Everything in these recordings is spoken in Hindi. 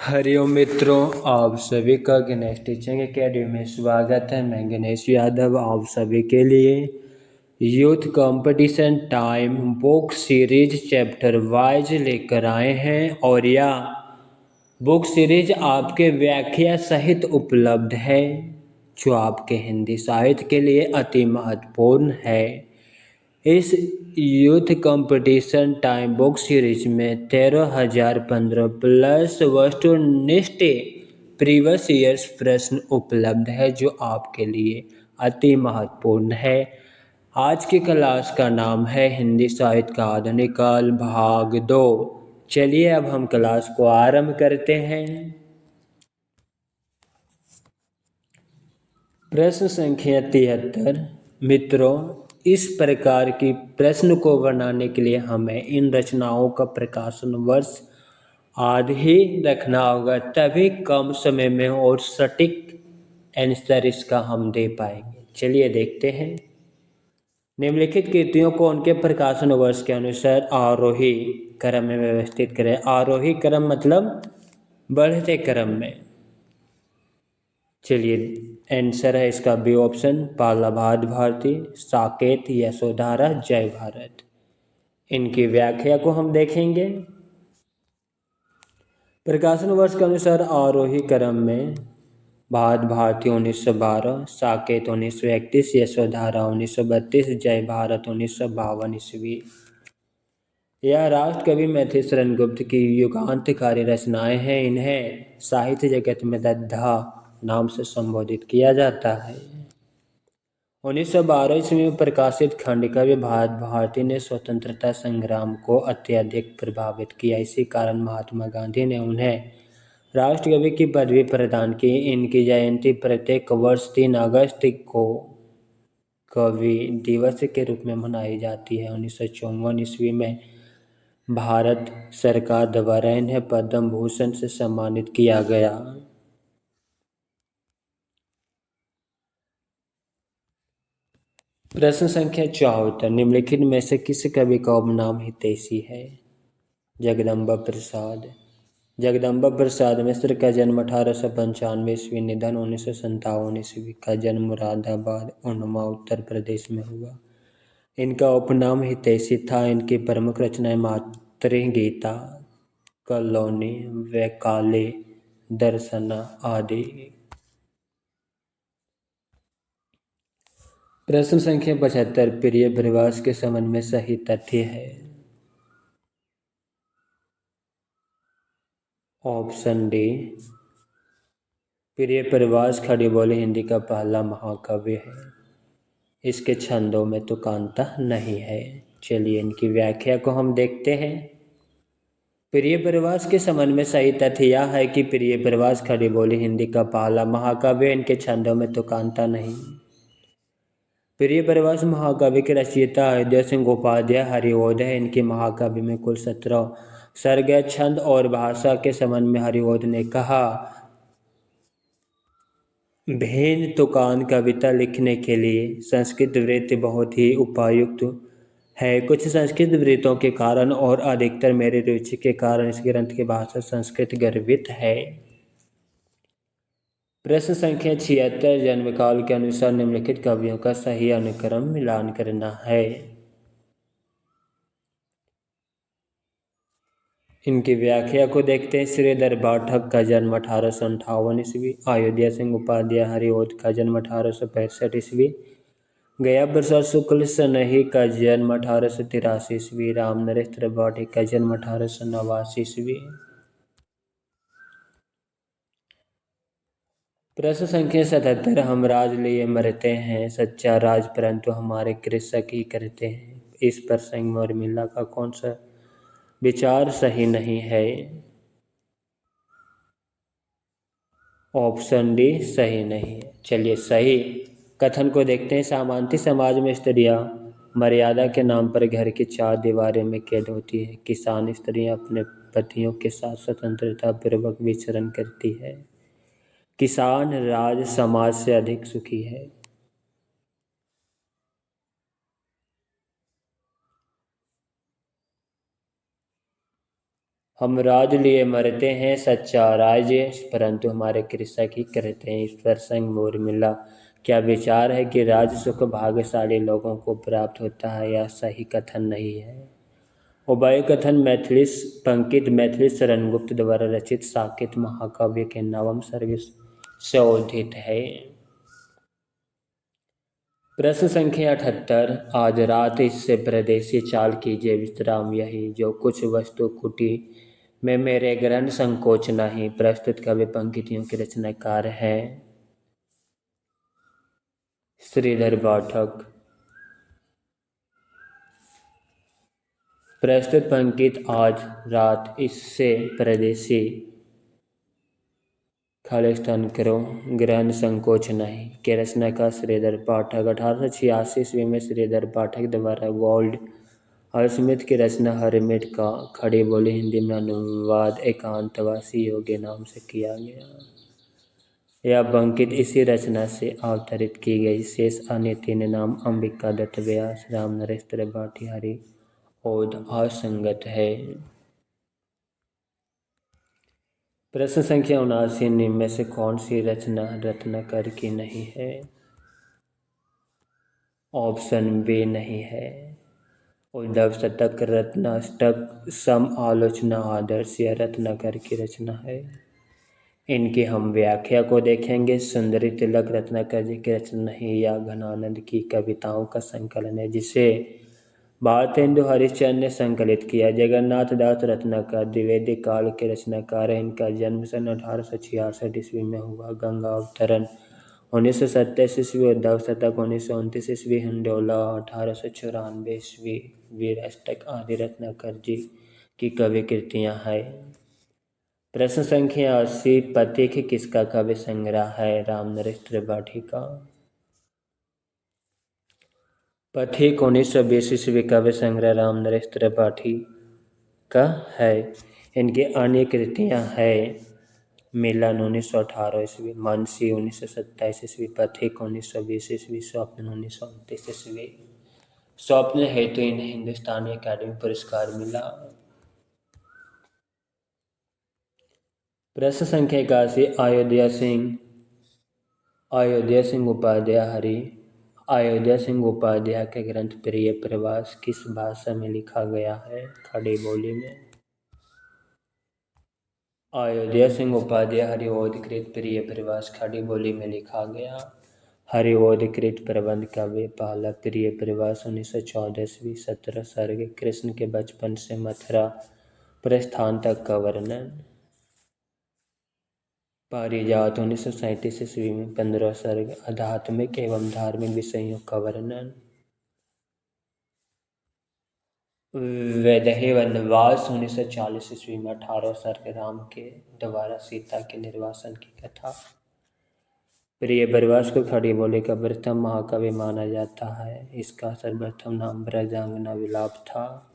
हरिओम मित्रों, आप सभी का गणेश टीचिंग एकेडमी में स्वागत है। मैं गणेश यादव आप सभी के लिए youth competition time book series chapter wise लेकर आए हैं और यह बुक सीरीज आपके व्याख्या सहित उपलब्ध है, जो आपके हिंदी साहित्य के लिए अति महत्वपूर्ण है। इस youth competition time book series में 13,015 प्लस वस्तुनिष्ठ प्रीवियस ईयर्स प्रश्न उपलब्ध है, जो आपके लिए अति महत्वपूर्ण है। आज की क्लास का नाम है हिंदी साहित्य का आधुनिक काल भाग 2। चलिए अब हम क्लास को आरंभ करते हैं। प्रश्न संख्या 73। मित्रों, इस प्रकार की प्रश्न को बनाने के लिए हमें इन रचनाओं का प्रकाशन वर्ष आदि ही रखना होगा, तभी कम समय में और सटीक आंसर इसका हम दे पाएंगे। चलिए देखते हैं। निम्नलिखित कृतियों को उनके प्रकाशन वर्ष के अनुसार आरोही क्रम में व्यवस्थित करें। आरोही क्रम मतलब बढ़ते क्रम में। चलिए आंसर है इसका बी ऑप्शन, पालाभात भारती, साकेत, यशोधरा, जय भारत। इनकी व्याख्या को हम देखेंगे। प्रकाशन वर्ष के अनुसार आरोही क्रम में भात भारती 1912, साकेत 1931, यशोधरा 1932, जय भारत 1952 ईस्वी। यह राष्ट्र कवि मैथिली शरण गुप्त की युगांतकारी रचनाएं हैं। इन्हें साहित्य जगत में दद्दा नाम से संबोधित किया जाता है। 1912 ईस्वी में प्रकाशित खंडकाव्य भात भारती ने स्वतंत्रता संग्राम को अत्यधिक प्रभावित किया। इसी कारण महात्मा गांधी ने उन्हें राष्ट्रकवि की पदवी प्रदान की। इनकी जयंती प्रत्येक वर्ष 3 अगस्त को कवि दिवस के रूप में मनाई जाती है। 1954 ईस्वी में भारत सरकार द्वारा इन्हें पद्म भूषण से सम्मानित किया गया। प्रश्न संख्या 74। निम्नलिखित में से किस कवि का उपनाम हितैषी है? जगदम्बा प्रसाद। जगदम्बा प्रसाद मिश्र का जन्म 1895 ईस्वी, निधन 1957 ईस्वी का जन्म मुरादाबाद उन्नाव उत्तर प्रदेश में हुआ। इनका उपनाम हितैषी था। इनकी प्रमुख रचनाएं मातृगीता, कलौनी, वैकाले, दर्शना आदि। प्रश्न संख्या 75। प्रिय प्रवास के संबंध में सही तथ्य है। ऑप्शन डी, प्रिय प्रवास खड़ी बोली हिंदी का पहला महाकाव्य है। इसके छंदों में तुकांता नहीं है। चलिए इनकी व्याख्या को हम देखते हैं। प्रिय प्रवास के संबंध में सही तथ्य यह है कि प्रिय प्रवास खड़ी बोली हिंदी का पहला महाकाव्य। इनके छंदों में तुकांता नहीं। प्रिय प्रवास महाकाव्य के रचयिता अयोध्या सिंह उपाध्याय हरिओध है। इनके महाकाव्य में कुल 17 सर्ग, छंद और भाषा के संबंध में हरिओध ने कहा, भेन तुकान कविता लिखने के लिए संस्कृत वृत्ति बहुत ही उपयुक्त है। कुछ संस्कृत वृत्तों के कारण और अधिकतर मेरी रुचि के कारण इस ग्रंथ की भाषा संस्कृत गर्भित है। प्रश्न संख्या 76। जन्मकाल के अनुसार निम्नलिखित कवियों का सही अनुक्रम मिलान करना है। इनकी व्याख्या को देखते हैं। श्रीधर पाठक का जन्म 1858 ईस्वी, अयोध्या सिंह उपाध्याय हरिओध का जन्म 1865 ईस्वी, गया प्रसाद शुक्ल सनही का जन्म 1883 ईस्वी, राम नरेश त्रिपाठी का जन्म 1889 ईस्वी। प्रश्न संख्या 77। हम राज लिए मरते हैं, सच्चा राज परंतु हमारे कृषक ही करते हैं। इस प्रसंग में उर्मिला का कौन सा विचार सही नहीं है? ऑप्शन डी सही नहीं है। चलिए सही कथन को देखते हैं। सामंती समाज में स्त्रियां मर्यादा के नाम पर घर की 4 दीवारों में कैद होती है। किसान स्त्रियां अपने पतियों के साथ स्वतंत्रता पूर्वक विचरण करती है। किसान राज समाज से अधिक सुखी है। हम राज लिए मरते हैं सच्चा राज्य, परंतु हमारे कृषक ही करते हैं ईश्वर संग उर्मिला। क्या विचार है कि राज सुख भाग्यशाली लोगों को प्राप्त होता है, या सही कथन नहीं है? उभय कथन मैथिली पंकित मैथिली शरणगुप्त द्वारा रचित साकेत महाकाव्य के नवम सर्ग से उद्धृत है। प्रश्न संख्या 78। आज रात इससे परदेसी चाल कीजिए विश्राम यही, जो कुछ वस्तु कुटी में मेरे ग्रहण संकोच नहीं। प्रस्तुत कवि पंक्तियों के रचनाकार हैं श्रीधर पाठक। प्रस्तुत पंक्ति आज रात इससे परदेसी खालिस्तान करो ग्रहण संकोच नहीं के रचनाकार श्रीधर पाठक। 1886 ईस्वी में श्रीधर पाठक द्वारा गोल्ड और स्मिथ की रचना हरमिट का खड़ी बोली हिंदी में अनुवाद एकांतवासी योगी नाम से किया गया। यह पंक्ति इसी रचना से अवतरित की गई। शेष अन्य तीन नाम अंबिका दत्त व्यास राम नरेश त्रिपाठी हरि ओद असंगत है। प्रश्न संख्या 79। निम्न से कौन सी रचना रत्नाकर की नहीं है? ऑप्शन बी नहीं है। उद्धव शतक, रत्नाष्टक, सम आलोचना आदर्श यह रत्नाकर की रचना है। इनकी हम व्याख्या को देखेंगे। सुंदरी तिलक रत्नाकर जी की रचना नहीं, या घनानंद की कविताओं का संकलन है, जिसे भारतेंदु हरिश्चंद्र ने संकलित किया। जगन्नाथ दास रत्नाकर द्विवेदी काल के रचनाकार हैं। इनका जन्म सन 1866 ईस्वी में हुआ। गंगा अवतरण 1927 ईस्वी, उद्धव शतक 1929 ईस्वी, हिंडोला 1894 ईस्वी, वीर अष्टक आदि रत्नाकर जी की कवि कृतियां हैं। प्रश्न संख्या 80। पथिक किसका काव्य संग्रह है? राम नरेश त्रिपाठी का। पथिक 1920 ईस्वी काव्य संग्रह राम नरेश त्रिपाठी का है। इनकी अन्य कृतियां हैं मिलन 1918 ईस्वी, मानसी 1927 ईस्वी, पथिक 1920 ईस्वी, स्वप्न 1929 ईस्वी। स्वप्न हेतु इन्हें हिंदुस्तानी अकादमी पुरस्कार मिला। प्रश्न संख्या 81। अयोध्या सिंह उपाध्याय के ग्रंथ प्रिय प्रवास किस भाषा में लिखा गया है? खड़ी बोली में। अयोध्या सिंह उपाध्याय हरिओदकृत प्रिय प्रवास खड़ी बोली में लिखा गया। हरिओदकृत प्रबंध काव्य पहला प्रिय प्रवास 1914 ईस्वी, 17 सर्ग, कृष्ण के बचपन से मथुरा प्रस्थान तक का वर्णन। पारिजात 1937 ईस्वी में 15 सर्ग, आध्यात्मिक एवं धार्मिक विषयों का वर्णन। वैदेही वनवास 1940 ईस्वी में 18 सर्ग, राम के द्वारा सीता के निर्वासन की कथा। प्रिय प्रवास को खड़ी बोली का प्रथम महाकाव्य माना जाता है। इसका सर्वप्रथम नाम ब्रजांगना विलाप था।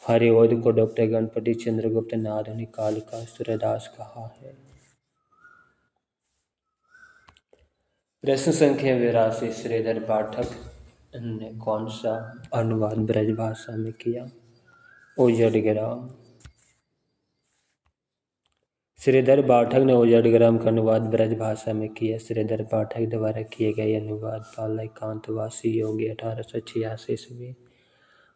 हरिओद को डॉक्टर गणपति चंद्रगुप्त ने आधुनिक काल का सूरदास कहा है। प्रश्न संख्या 82। श्रीधर पाठक ने कौन सा अनुवाद ब्रज भाषा में किया? उजड़ग्राम। श्रीधर पाठक ने उजड़ग्राम का अनुवाद ब्रज भाषा में किया। श्रीधर पाठक द्वारा किए गए अनुवाद पाला एकांतवासी योगी 1886 ईस्वी,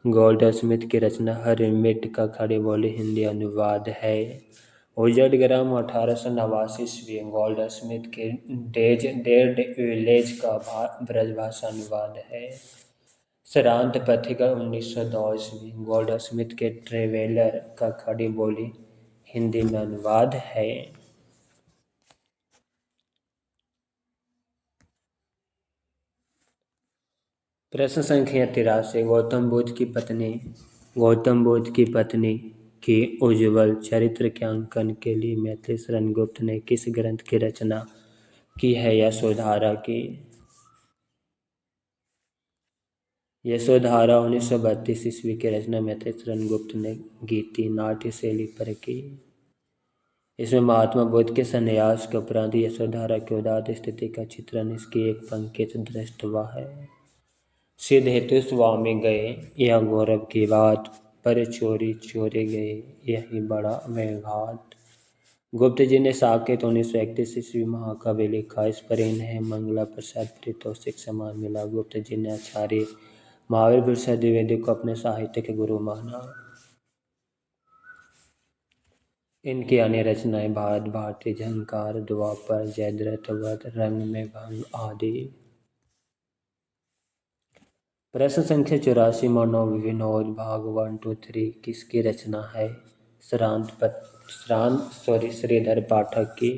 गोल्ड स्मिथ की रचना हरमिट का खड़ी बोली हिंदी अनुवाद है। उजड़ग्राम 1889 ईस्वी, गोल्ड स्मिथ के डेड विलेज का ब्रज भाषा अनुवाद है। श्रांत पथिका 1902 ईस्वी, गोल्ड स्मिथ के ट्रेवेलर का खड़ी बोली हिंदी में अनुवाद है। प्रश्न संख्या 83। गौतम बुद्ध की पत्नी की उज्ज्वल चरित्र के अंकन के लिए मैथिली शरणगुप्त ने किस ग्रंथ की रचना की है? यशोधरा की। यशोधरा 1932 ईस्वी की रचना मैथिली शरणगुप्त ने गीति नाट्य शैली पर की। इसमें महात्मा बुद्ध के संन्यास के उपरांत यशोधरा की उदात्त स्थिति का चित्रण इसकी एक पंक्ति दृष्टवा है। सिद्ध हेतु स्वामी गए, यह गौरव की बात। पर चोरी चोरी गए, यही बड़ा मेघात। गुप्त जी ने साकेत 1931 ईस्वी महाकाव्य लिखा। इस पर इन्हें मंगला प्रसाद पारितोषिक सम्मान मिला। गुप्त जी ने आचार्य महावीर प्रसाद द्विवेदी को अपने साहित्य के गुरु माना। इनकी अन्य रचनाएं भारत भारती, झंकार, द्वापर, जयद्रथ वध, रंग में भंग आदि। प्रश्न संख्या 84 मनोविनोद भाग 1, 2, 3 किसकी रचना है? श्रीधर पाठक की।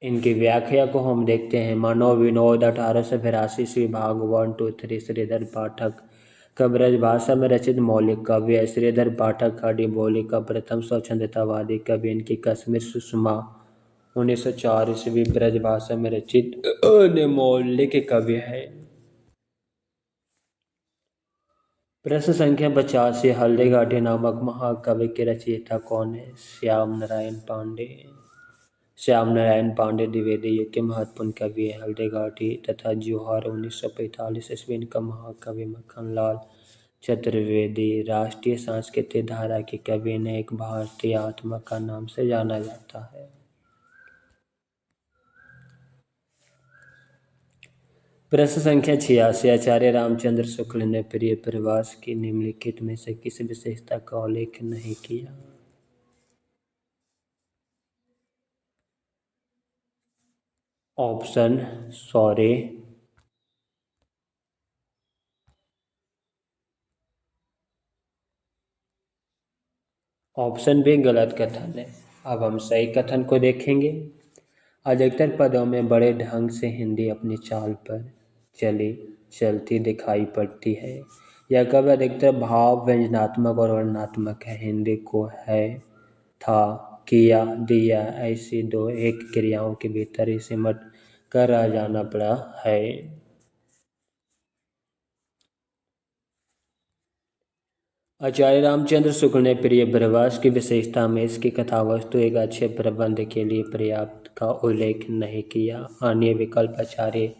इनकी व्याख्या को हम देखते हैं। मनोविनोद 1882 ईस्वी भाग 1, 2, 3 श्रीधर पाठक का ब्रजभाषा में रचित मौलिक काव्य है। श्रीधर पाठक खड़ी बोली का प्रथम स्वच्छंदतावादी कवि। इनकी कश्मीर सुषमा 1904 ईस्वी ब्रजभाषा में रचित मौलिक काव्य है। प्रश्न संख्या 85 हल्दी घाटी नामक महाकाव्य के रचयिता कौन है? श्याम नारायण पांडे। श्याम नारायण पांडे द्विवेदी युग के महत्वपूर्ण कवि हैं। हल्दी घाटी तथा ज्वार 1945 ईस्वी इनका महाकवि। मक्खनलाल चतुर्वेदी राष्ट्रीय सांस्कृतिक धारा के कवि ने एक भारतीय आत्मा का नाम से जाना जाता है। प्रश्न संख्या 86 आचार्य रामचंद्र शुक्ल ने प्रिय प्रवास की निम्नलिखित में से किस विशेषता का उल्लेख नहीं किया? ऑप्शन सॉरी, ऑप्शन बी गलत कथन है। अब हम सही कथन को देखेंगे। अधिकतर पदों में बड़े ढंग से हिंदी अपनी चाल पर चलती दिखाई पड़ती है। यह काव्य अधिकतर भाव व्यंजनात्मक और वर्णनात्मक है। हिंदी को है, था, किया, दिया ऐसी दो एक क्रियाओं के भीतर ही सिमट कर रह जाना पड़ा है। आचार्य रामचंद्र शुक्ल ने प्रिय प्रवास की विशेषता में इसकी कथावस्तु एक अच्छे प्रबंध के लिए पर्याप्त का उल्लेख नहीं किया। अन्य विकल्प आचार्य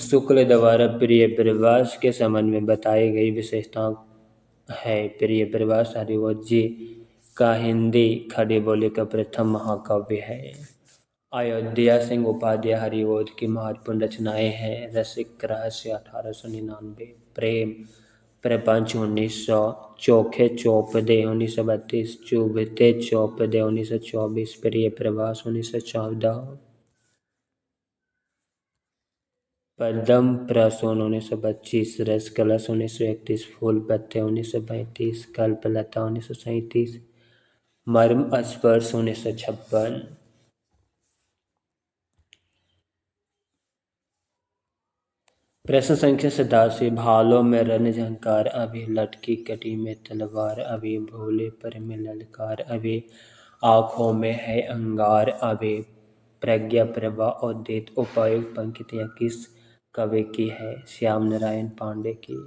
शुक्ल द्वारा प्रिय प्रवास के संबंध में बताई गई विशेषताओं है। प्रिय प्रवास हरिवंश जी का हिंदी खड़ी बोली का प्रथम महाकाव्य है। अयोध्या सिंह उपाध्याय हरिवंश की महत्वपूर्ण रचनाएं हैं। रसिक रहस्य 1899, प्रेम प्रपंच 1900, चोखे चौपदे 1932, चुभते चौपदे 1924, प्रिय प्रवास 1914, पद्म प्रसून 1925, रस कलश 1931, फूल पत्ते 1935, कल्पलता 1937, मर्म स्पर्श 1956। प्रश्न संख्या 87 भालों में रन झंकार, अभी लटकी कटी में तलवार, अभी भोले पर में ललकार, अभी आँखों में है अंगार, अभी प्रज्ञा प्रभा उदित। उपयुक्त पंक्तियाँ किस कवि की है? श्याम नारायण पांडे की।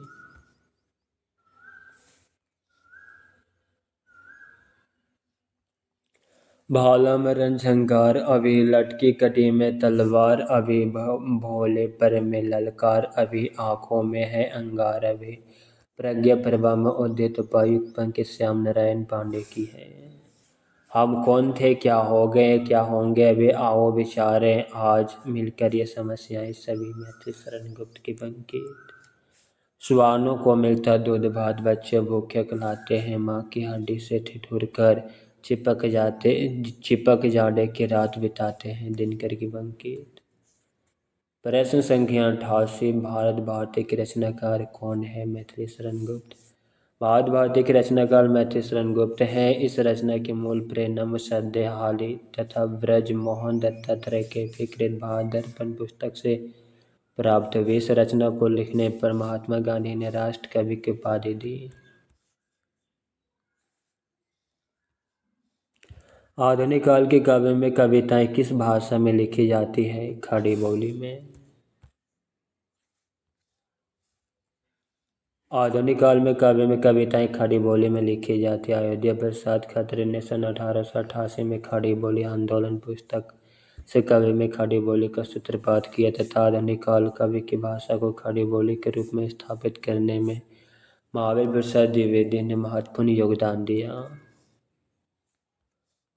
भाला में रणझंकार, अभी लटकी कटी में तलवार, अभी भोले पर में ललकार, अभी आँखों में है अंगार, अभी प्रज्ञा प्रभा में उदित। उपयुक्त पंक्ति श्याम नारायण पांडे की है। हम कौन थे, क्या हो गए, क्या होंगे, अभी आओ विचारें आज मिलकर ये समस्याएं सभी। मैथिली शरण गुप्त की पंक्ति। श्वानों को मिलता दूध भात, बच्चे भूखे कहलाते हैं, माँ की हड्डी से ठिठुर कर चिपक जाड़े की रात बिताते हैं। दिनकर की पंक्ति। प्रश्न संख्या 88 भारत भारती के रचनाकार कौन है? मैथिली शरण गुप्त। भारत भारती के रचनाकार मैथिली शरण गुप्त हैं। इस रचना की मूल प्रेरणा सद्यहाली तथा ब्रज मोहन दत्तात्रेय के विकृत भारत दर्पण पुस्तक से प्राप्त हुई। इस रचना को लिखने पर महात्मा गांधी ने राष्ट्र कवि की उपाधि दी। आधुनिक काल के काव्य में कविताएं किस भाषा में लिखी जाती है? खड़ी बोली में। आधुनिक काल में काव्य में कविताएं खड़ी बोली में लिखी जाती है। अयोध्या प्रसाद खत्री ने सन 1888 में खड़ी बोली आंदोलन पुस्तक से काव्य में खड़ी बोली का सूत्रपात किया तथा आधुनिक काल काव्य की भाषा को खड़ी बोली के रूप में स्थापित करने में महावीर प्रसाद द्विवेदी ने महत्वपूर्ण योगदान दिया।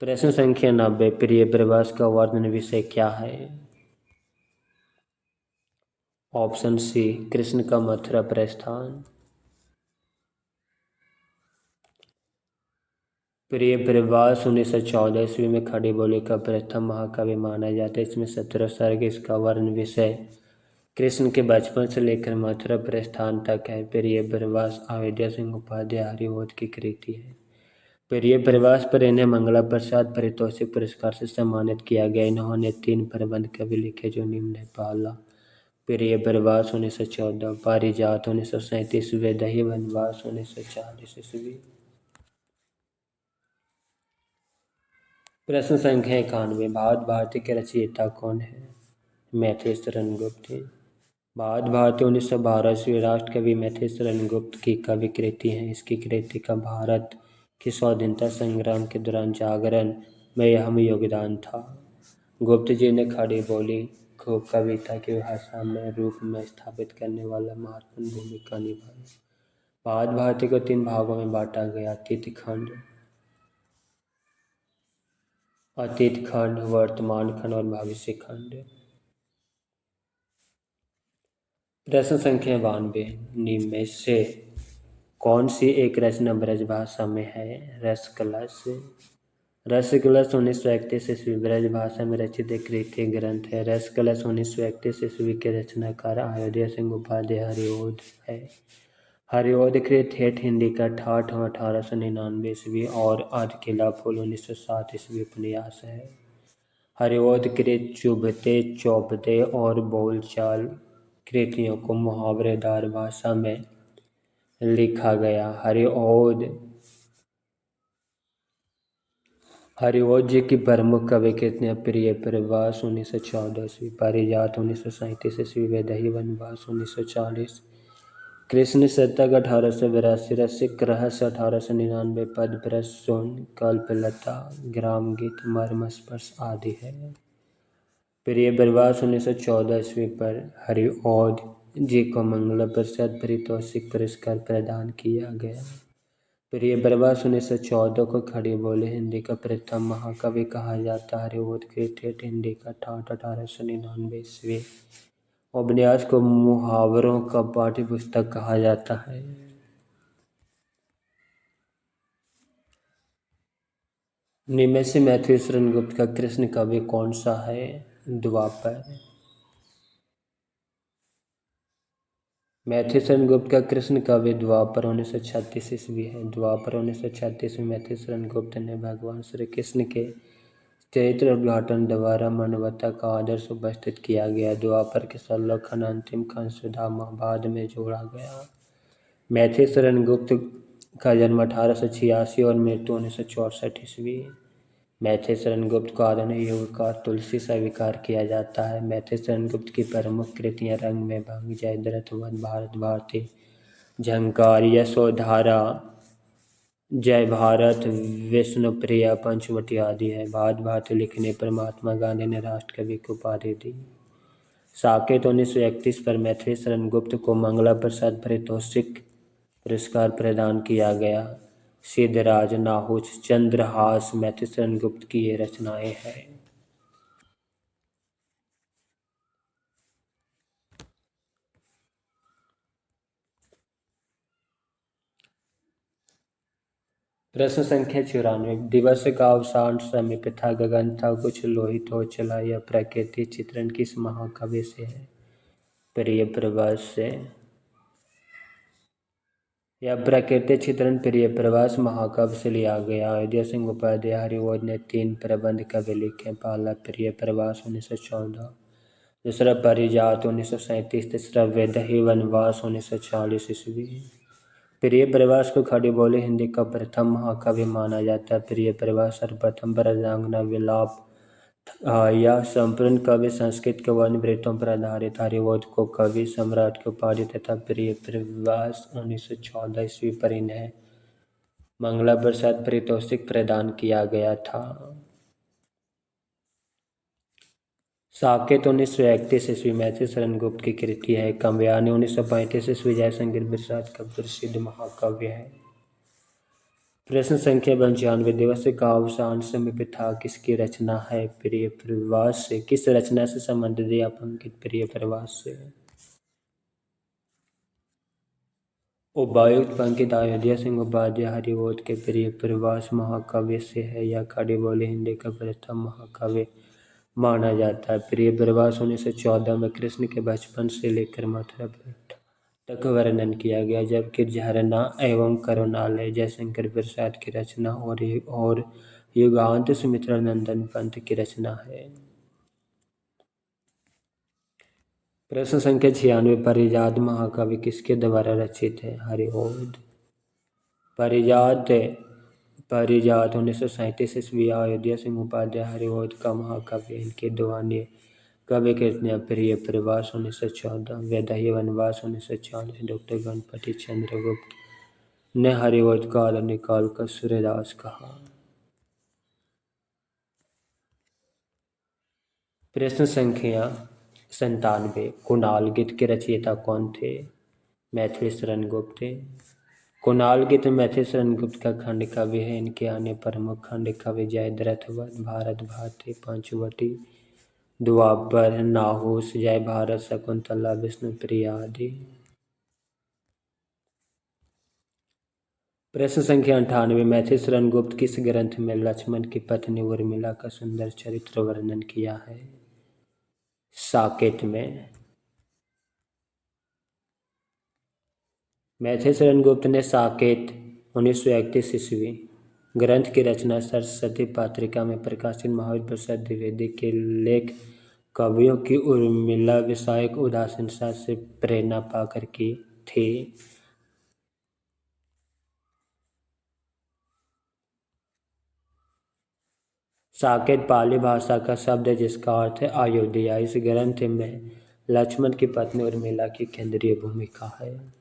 प्रश्न संख्या 90, प्रिय प्रवास का वर्णन विषय क्या है? ऑप्शन सी, कृष्ण का मथुरा प्रस्थान। प्रिय प्रवास 1914 ईस्वी में खड़ी बोली का प्रथम महाकाव्य माना जाता है। इसमें 17 सर्ग इसका वर्ण विषय कृष्ण के बचपन से लेकर मथुरा प्रस्थान तक है। प्रिय प्रवास अयोध्या सिंह उपाध्याय हरिवोध की कृति है। प्रिय प्रवास पर इन्हें मंगला प्रसाद पारितोषिक पुरस्कार से सम्मानित किया गया। इन्होंने 3 प्रबंध कवि लिखे जो निम्न है। पहला प्रिय प्रवास 1914, पारिजात 1937, वैदेही वनवास 1940 ईस्वी। प्रश्न संख्या 91, भारत भारती के रचयिता कौन है? मैथिली शरण गुप्त। भारत भारती 1912 ईस्वी राष्ट्र कवि मैथिली शरण गुप्त की कवि कृति है। इसकी कृति का भारत की स्वाधीनता संग्राम के दौरान जागरण में अहम योगदान था। गुप्त जी ने खड़ी बोली को कविता की भाषा में रूप में स्थापित करने वाला महत्वपूर्ण भूमिका निभाई। भारत भारती को 3 भागों में बांटा गया: अतीत खंड, वर्तमान खंड और भविष्य खंड। प्रश्न संख्या 92, निम्न में से कौन सी एक रचना ब्रज भाषा में है? रस कलश। रस कलश 1931 ईस्वी ब्रज भाषा में रचित एक कृति ग्रंथ है। रस कलश 1931 ईस्वी के रचनाकार अयोध्या सिंह उपाध्याय हरिओध है। हरिओध कृत ठेठ हिंदी का ठाठ 1899 ईस्वी और अर्ध किला फूल 1907 ईस्वी उपन्यास है। हरिओध कृत चुभते चौपते और बोलचाल कृतियों को मुहावरेदार भाषा में लिखा गया। हरिओध जी की प्रमुख कवि कृतियाँ प्रिय प्रवास 1914 ईस्वी, पारिजात 1937 ईस्वी, वैदेही वनवास 1940, कृष्ण शतक 1882, रसिक रहस्य 1899, पदप्रस शून्य, कल्पलता, ग्राम गीत, मर्म स्पर्श आदि है। प्रिय प्रवास 1914 ईस्वी पर हरिओध जी को मंगला प्रसाद पारितोषिक पुरस्कार प्रदान किया गया। प्रिय प्रवास 1914 को खड़ी बोली हिंदी का प्रथम महाकवि कहा जाता है। हरिओध की ठेठ हिंदी का ठाठ 1899 ईस्वी उपन्यास को मुहावरों का पाठ्य पुस्तक कहा जाता है। निम्न से मैथिली शरण गुप्त का कृष्ण काव्य कौन सा है? द्वापर। मैथिली शरण गुप्त का कृष्ण काव्य द्वापर 1936 ईस्वी है। द्वापर 1936 में मैथिली शरण गुप्त ने भगवान श्री कृष्ण के चरित्र उद्घाटन द्वारा मानवता का आदर्श उपस्थित किया गया। द्वापर के 16 खंड अंतिम खंड सुदामा बाद में जोड़ा गया। मैथिली शरण गुप्त का जन्म 1886 और मृत्यु 1964 ईस्वी। मैथिली शरण गुप्त को आधुनिक युगकार तुलसी स्वीकार किया जाता है। मैथिली शरण गुप्त की प्रमुख कृतियाँ रंग में भंग, जयद्रथ वध, भारत भारती, झंकार, यशोधरा, जय भारत, विष्णुप्रिया, पंचवटी आदि है। भारत भारती लिखने पर महात्मा गांधी ने राष्ट्र कवि की उपाधि दी। साकेत 1931 पर मैथिली शरण गुप्त को मंगला प्रसाद पारितोषिक पुरस्कार प्रदान किया गया। सिद्धराज, नाहुच, चंद्रहास मैथिली शरण गुप्त की ये रचनाएं हैं। प्रश्न संख्या 94, दिवस का अवसान समीप था, गगन था कुछ लोहित हो चला, यह प्रकृति चित्रण किस महाकाव्य से है? प्रिय प्रवास से। यह प्रकृति चित्रण प्रिय प्रवास महाकाव्य से लिया गया। अयोध्या सिंह उपाध्याय हरिओध ने 3 प्रबंध कवि लिखे। पहला प्रिय प्रवास 1914, दूसरा पारिजात 1937, तीसरा वैदेही वनवास 1940 ईस्वी। प्रिय प्रवास को खड़ी बोली हिंदी का प्रथम महाकाव्य माना जाता है। प्रिय प्रवास सर्वप्रथम ब्रजांगना विलाप यह संपूर्ण कवि संस्कृत के वर्ण वृत्तों पर आधारित। हरिओध को कवि सम्राट की उपाधि तथा प्रिय प्रवास 1914 ईस्वी पर इन्हें मंगला प्रसाद पारितोषिक प्रदान किया गया था। साकेत 1931 ईस्वी मैथिली शरण गुप्त की कृति है। काव्यानि 1935 ईस्वी जयशंकर प्रसाद का प्रसिद्ध महाकाव्य है। प्रश्न संख्या 95 दिवस का अवसान समीप था किसकी रचना है? प्रिय प्रवास से। किस रचना से संबंध दिया पंकित? प्रिय प्रवास से। उपायुक्त पंकित अयोध्या सिंह उपाध्याय हरिवोद के प्रिय प्रवास महाकाव्य से है। यह खड़ी बोली हिंदी का प्रथम महाकाव्य माना जाता है। प्रिय प्रवास 1914 में कृष्ण के बचपन से लेकर मथुरा तक वर्णन किया गया, जबकि झरना एवं करुणालय जयशंकर प्रसाद की रचना और युगांत सुमित्रा नंदन पंत की रचना है। प्रश्न संख्या 96 पारिजात महाकाव्य किसके द्वारा रचित है? हरिओद। पारिजात 1937 ईस्वी अयोध्या सिंह उपाध्याय हरिओद का महाकाव्य। इनके दो अन्य काव्य कृतियाँ प्रिय प्रवास 1914, वैदेही वनवास 1940। डॉक्टर गणपति चंद्रगुप्त ने हरिओद का आधुनिक काल का सूर्यदास कहा। प्रश्न संख्या 97 कुणाल गीत के रचयिता कौन थे? मैथिली शरण गुप्त। कुणाल गीत मैथिली शरण गुप्त का खंड काव्य है। इनके अन्य प्रमुख खंड काव्य जयद्रथ वध, भारत भाते, पंचवटी, द्वापर, नाहुस, जय भारत, शकुंतला, विष्णुप्रिया आदि। प्रश्न संख्या 98 मैथिली शरण गुप्त किस ग्रंथ में लक्ष्मण की पत्नी उर्मिला का सुंदर चरित्र वर्णन किया है? साकेत में। मैथिली शरण गुप्त ने साकेत 1931 ईस्वी ग्रंथ की रचना सरस्वती पात्रिका में प्रकाशित महावीर प्रसाद द्विवेदी के लेख कवियों की उर्मिला विषयक उदासीनता से प्रेरणा पाकर की थी। साकेत पाली भाषा का शब्द है जिसका अर्थ है अयोध्या। इस ग्रंथ में लक्ष्मण की पत्नी उर्मिला की केंद्रीय भूमिका है।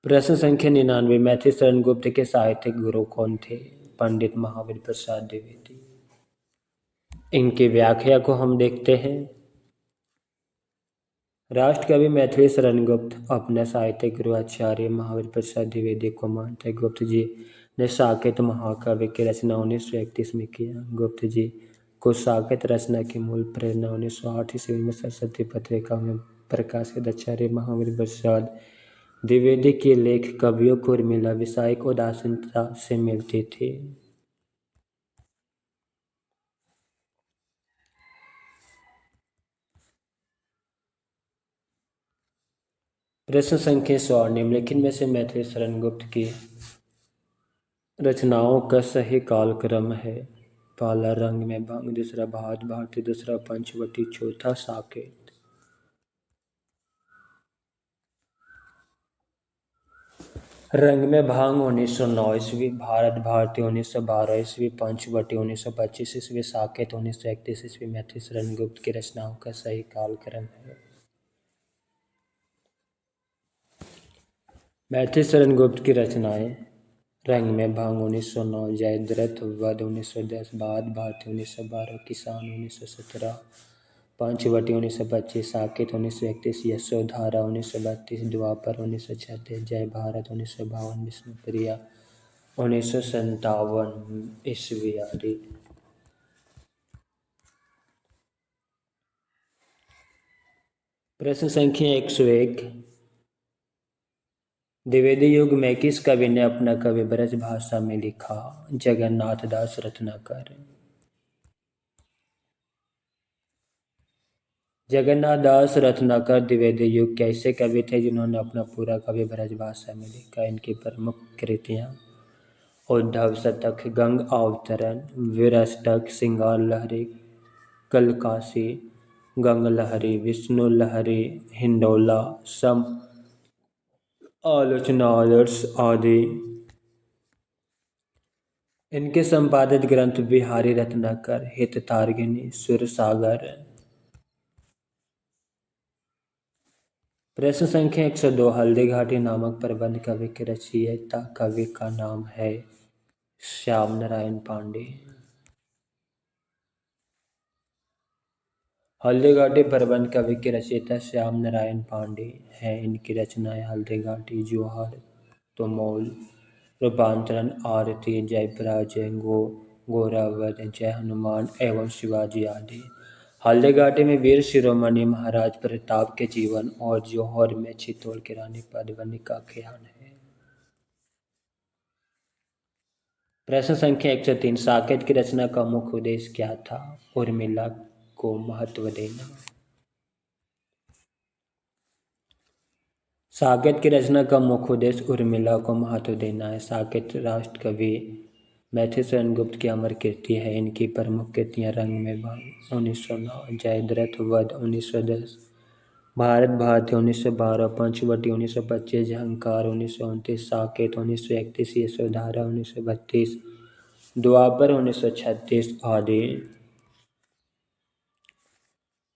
प्रश्न संख्या 99 मैथिली शरण गुप्त के साहित्यिक गुरु कौन थे? पंडित महावीर प्रसाद द्विवेदी। इनकी व्याख्या को हम देखते हैं। राष्ट्रकवि मैथिली शरण गुप्त अपने साहित्यिक गुरु आचार्य महावीर प्रसाद द्विवेदी को मानते। गुप्त जी ने साकेत महाकाव्य की रचना 1931 में किया। गुप्त जी को साकेत रचना की मूल प्रेरणा 1908 ईस्वी में सरस्वती पत्रिका में प्रकाशित आचार्य महावीर प्रसाद द्विवेदी के लेख कवियों को उर्मिला विषयक उदासीनता से मिलती थी। प्रश्न संख्या 100 निम्नलिखित में से मैथिली शरण गुप्त की रचनाओं का सही कालक्रम है? पहला रंग में भंग, दूसरा भात भारती, दूसरा पंचवटी, चौथा साकेत। रंग में भांग 1909 ईस्वी, भारत भारती 1912 ईस्वी, पंचवटी 1925 ईस्वी, साकेत 1931 ईस्वी मैथिली शरण गुप्त की रचनाओं का सही कालक्रम है। मैथिली शरण गुप्त की रचनाएं रंग में भांग 1909, जयद्रथ वध 1910, भारत भारती 1912, किसान 1917, पंचवटी 1925, साकेत 1931, यशोधरा 1932, द्वापर 1936, जय भारत 1952, विष्णुप्रिया 1957 ईस्वी आदि। प्रश्न संख्या 101 द्विवेदी युग में किस कवि ने अपना काव्य ब्रज भाषा में लिखा? जगन्नाथ दास रत्नाकर। जगन्नाथ दास रत्नाकर द्विवेदी युग के ऐसे कवि थे जिन्होंने अपना पूरा काव्य ब्रज भाषा में लिखा। इनकी प्रमुख कृतियाँ उद्धव शतक, गंग अवतरण, वीराष्टक, श्रृंगार लहरी, कलकासी, गंग लहरी, विष्णु लहरी, हिंडोला, सम आलोचना आदर्श आदि। इनके संपादित ग्रंथ बिहारी रत्नाकर, हिततारिणी, सुरसागर। प्रश्न संख्या 102 हल्दी घाटी नामक प्रबंध काव्य के रचयिता कवि का नाम है? श्याम नारायण पांडे। हल्दी घाटी प्रबंध कवि के रचयिता श्याम नारायण पांडे हैं। इनकी रचनाएं हल्दी घाटी, जोहार, तुमौल, रूपांतरण, आरती, जयपराजय, गोरावध, जय हनुमान एवं शिवाजी आदि। हल्दी घाटी में वीर शिरोमणि महाराज प्रताप के जीवन और जौहर में चित्तौड़ की रानी पद्मिनी का आख्यान है। प्रश्न संख्या 103, साकेत की रचना का मुख्य उद्देश्य क्या था? उर्मिला को महत्व देना। साकेत की रचना का मुख्य उद्देश्य उर्मिला को महत्व देना है। साकेत राष्ट्र कवि मैथिली शरण गुप्त की अमर कीर्ति है। इनकी प्रमुख कृतियां रंग में भंग 1909, जयद्रथ वध 1910, भारत भारती 1912, पंचवटी 1925, झंकार 1929, साकेत 1931, यशोधरा 1932, द्वापर 1936 आदि।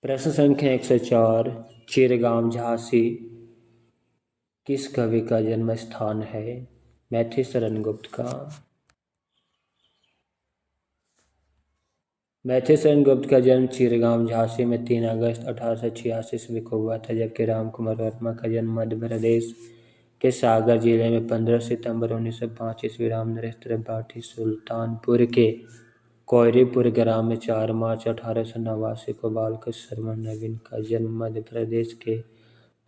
प्रश्न संख्या 104, चिरगांव झांसी किस कवि का जन्म स्थान है? मैथिली शरण गुप्त का। मैथिली शरण गुप्त का जन्म चिरगांव झांसी में 3 अगस्त 1886 ईस्वी को हुआ था, जबकि राम कुमार वर्मा का जन्म मध्य प्रदेश के सागर जिले में 15 सितंबर 1905 ईस्वी, राम नरेश त्रिपाठी सुल्तानपुर के कोयरीपुर ग्राम में 4 मार्च 1889 को, बालकृष्ण शर्मा नवीन का जन्म मध्य प्रदेश के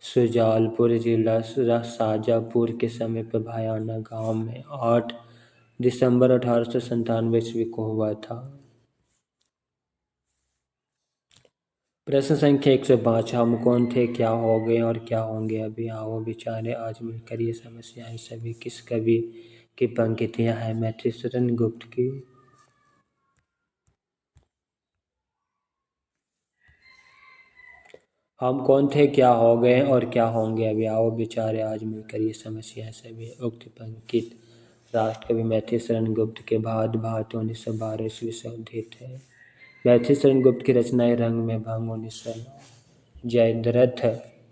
सुजालपुर जिला शाजापुर के समीप भयाना गांव में 8 दिसंबर 1897 ईस्वी को हुआ था। प्रश्न संख्या 105, हम कौन थे, क्या हो गए और क्या होंगे अभी, आओ विचारे आज मिलकर ये समस्याएं सभी किस कवि की पंक्तियां हैं? मैथिली शरण गुप्त की। हम कौन थे, क्या हो गए और क्या होंगे अभी, आओ विचारे आज मिलकर ये समस्याएं सभी। उक्त पंक्ति राष्ट्र कवि मैथिली शरण गुप्त के भारत भारती 1912 ईस्वी से उद्धृत है। मैथिली शरण गुप्त की रचनाएं रंग में भंग 1909, जयद्रथ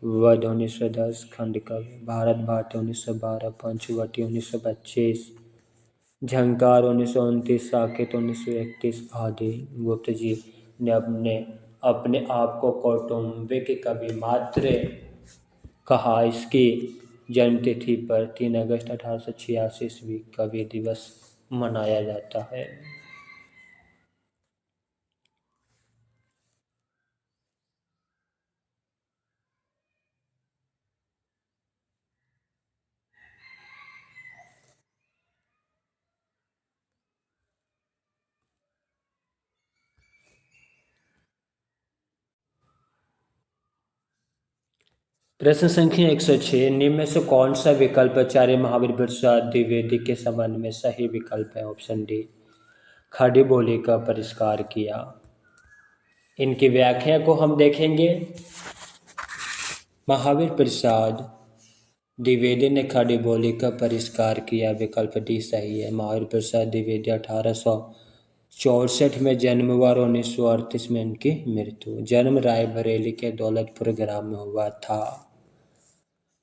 वध 1910, खंड काव्य, भारत भारती 1912, पंचवटी 1925, झंकार 1929, साकेत 1931 आदि। गुप्त जी ने अपने आप को कौटुंबिक कवि मात्र कहा। इसकी जन्मतिथि पर 3 अगस्त 1886 ईस्वी कवि दिवस मनाया जाता है। प्रश्न संख्या 106, निम्न में से कौन सा विकल्प आचार्य महावीर प्रसाद द्विवेदी के संबंध में सही विकल्प है? ऑप्शन डी, खड़ी बोली का परिष्कार किया। इनकी व्याख्या को हम देखेंगे। महावीर प्रसाद द्विवेदी ने खड़ी बोली का परिष्कार किया, विकल्प डी सही है। महावीर प्रसाद द्विवेदी 1864 में जन्म हुआ और 1938 में उनकी मृत्यु। जन्म रायबरेली के दौलतपुर ग्राम में हुआ था।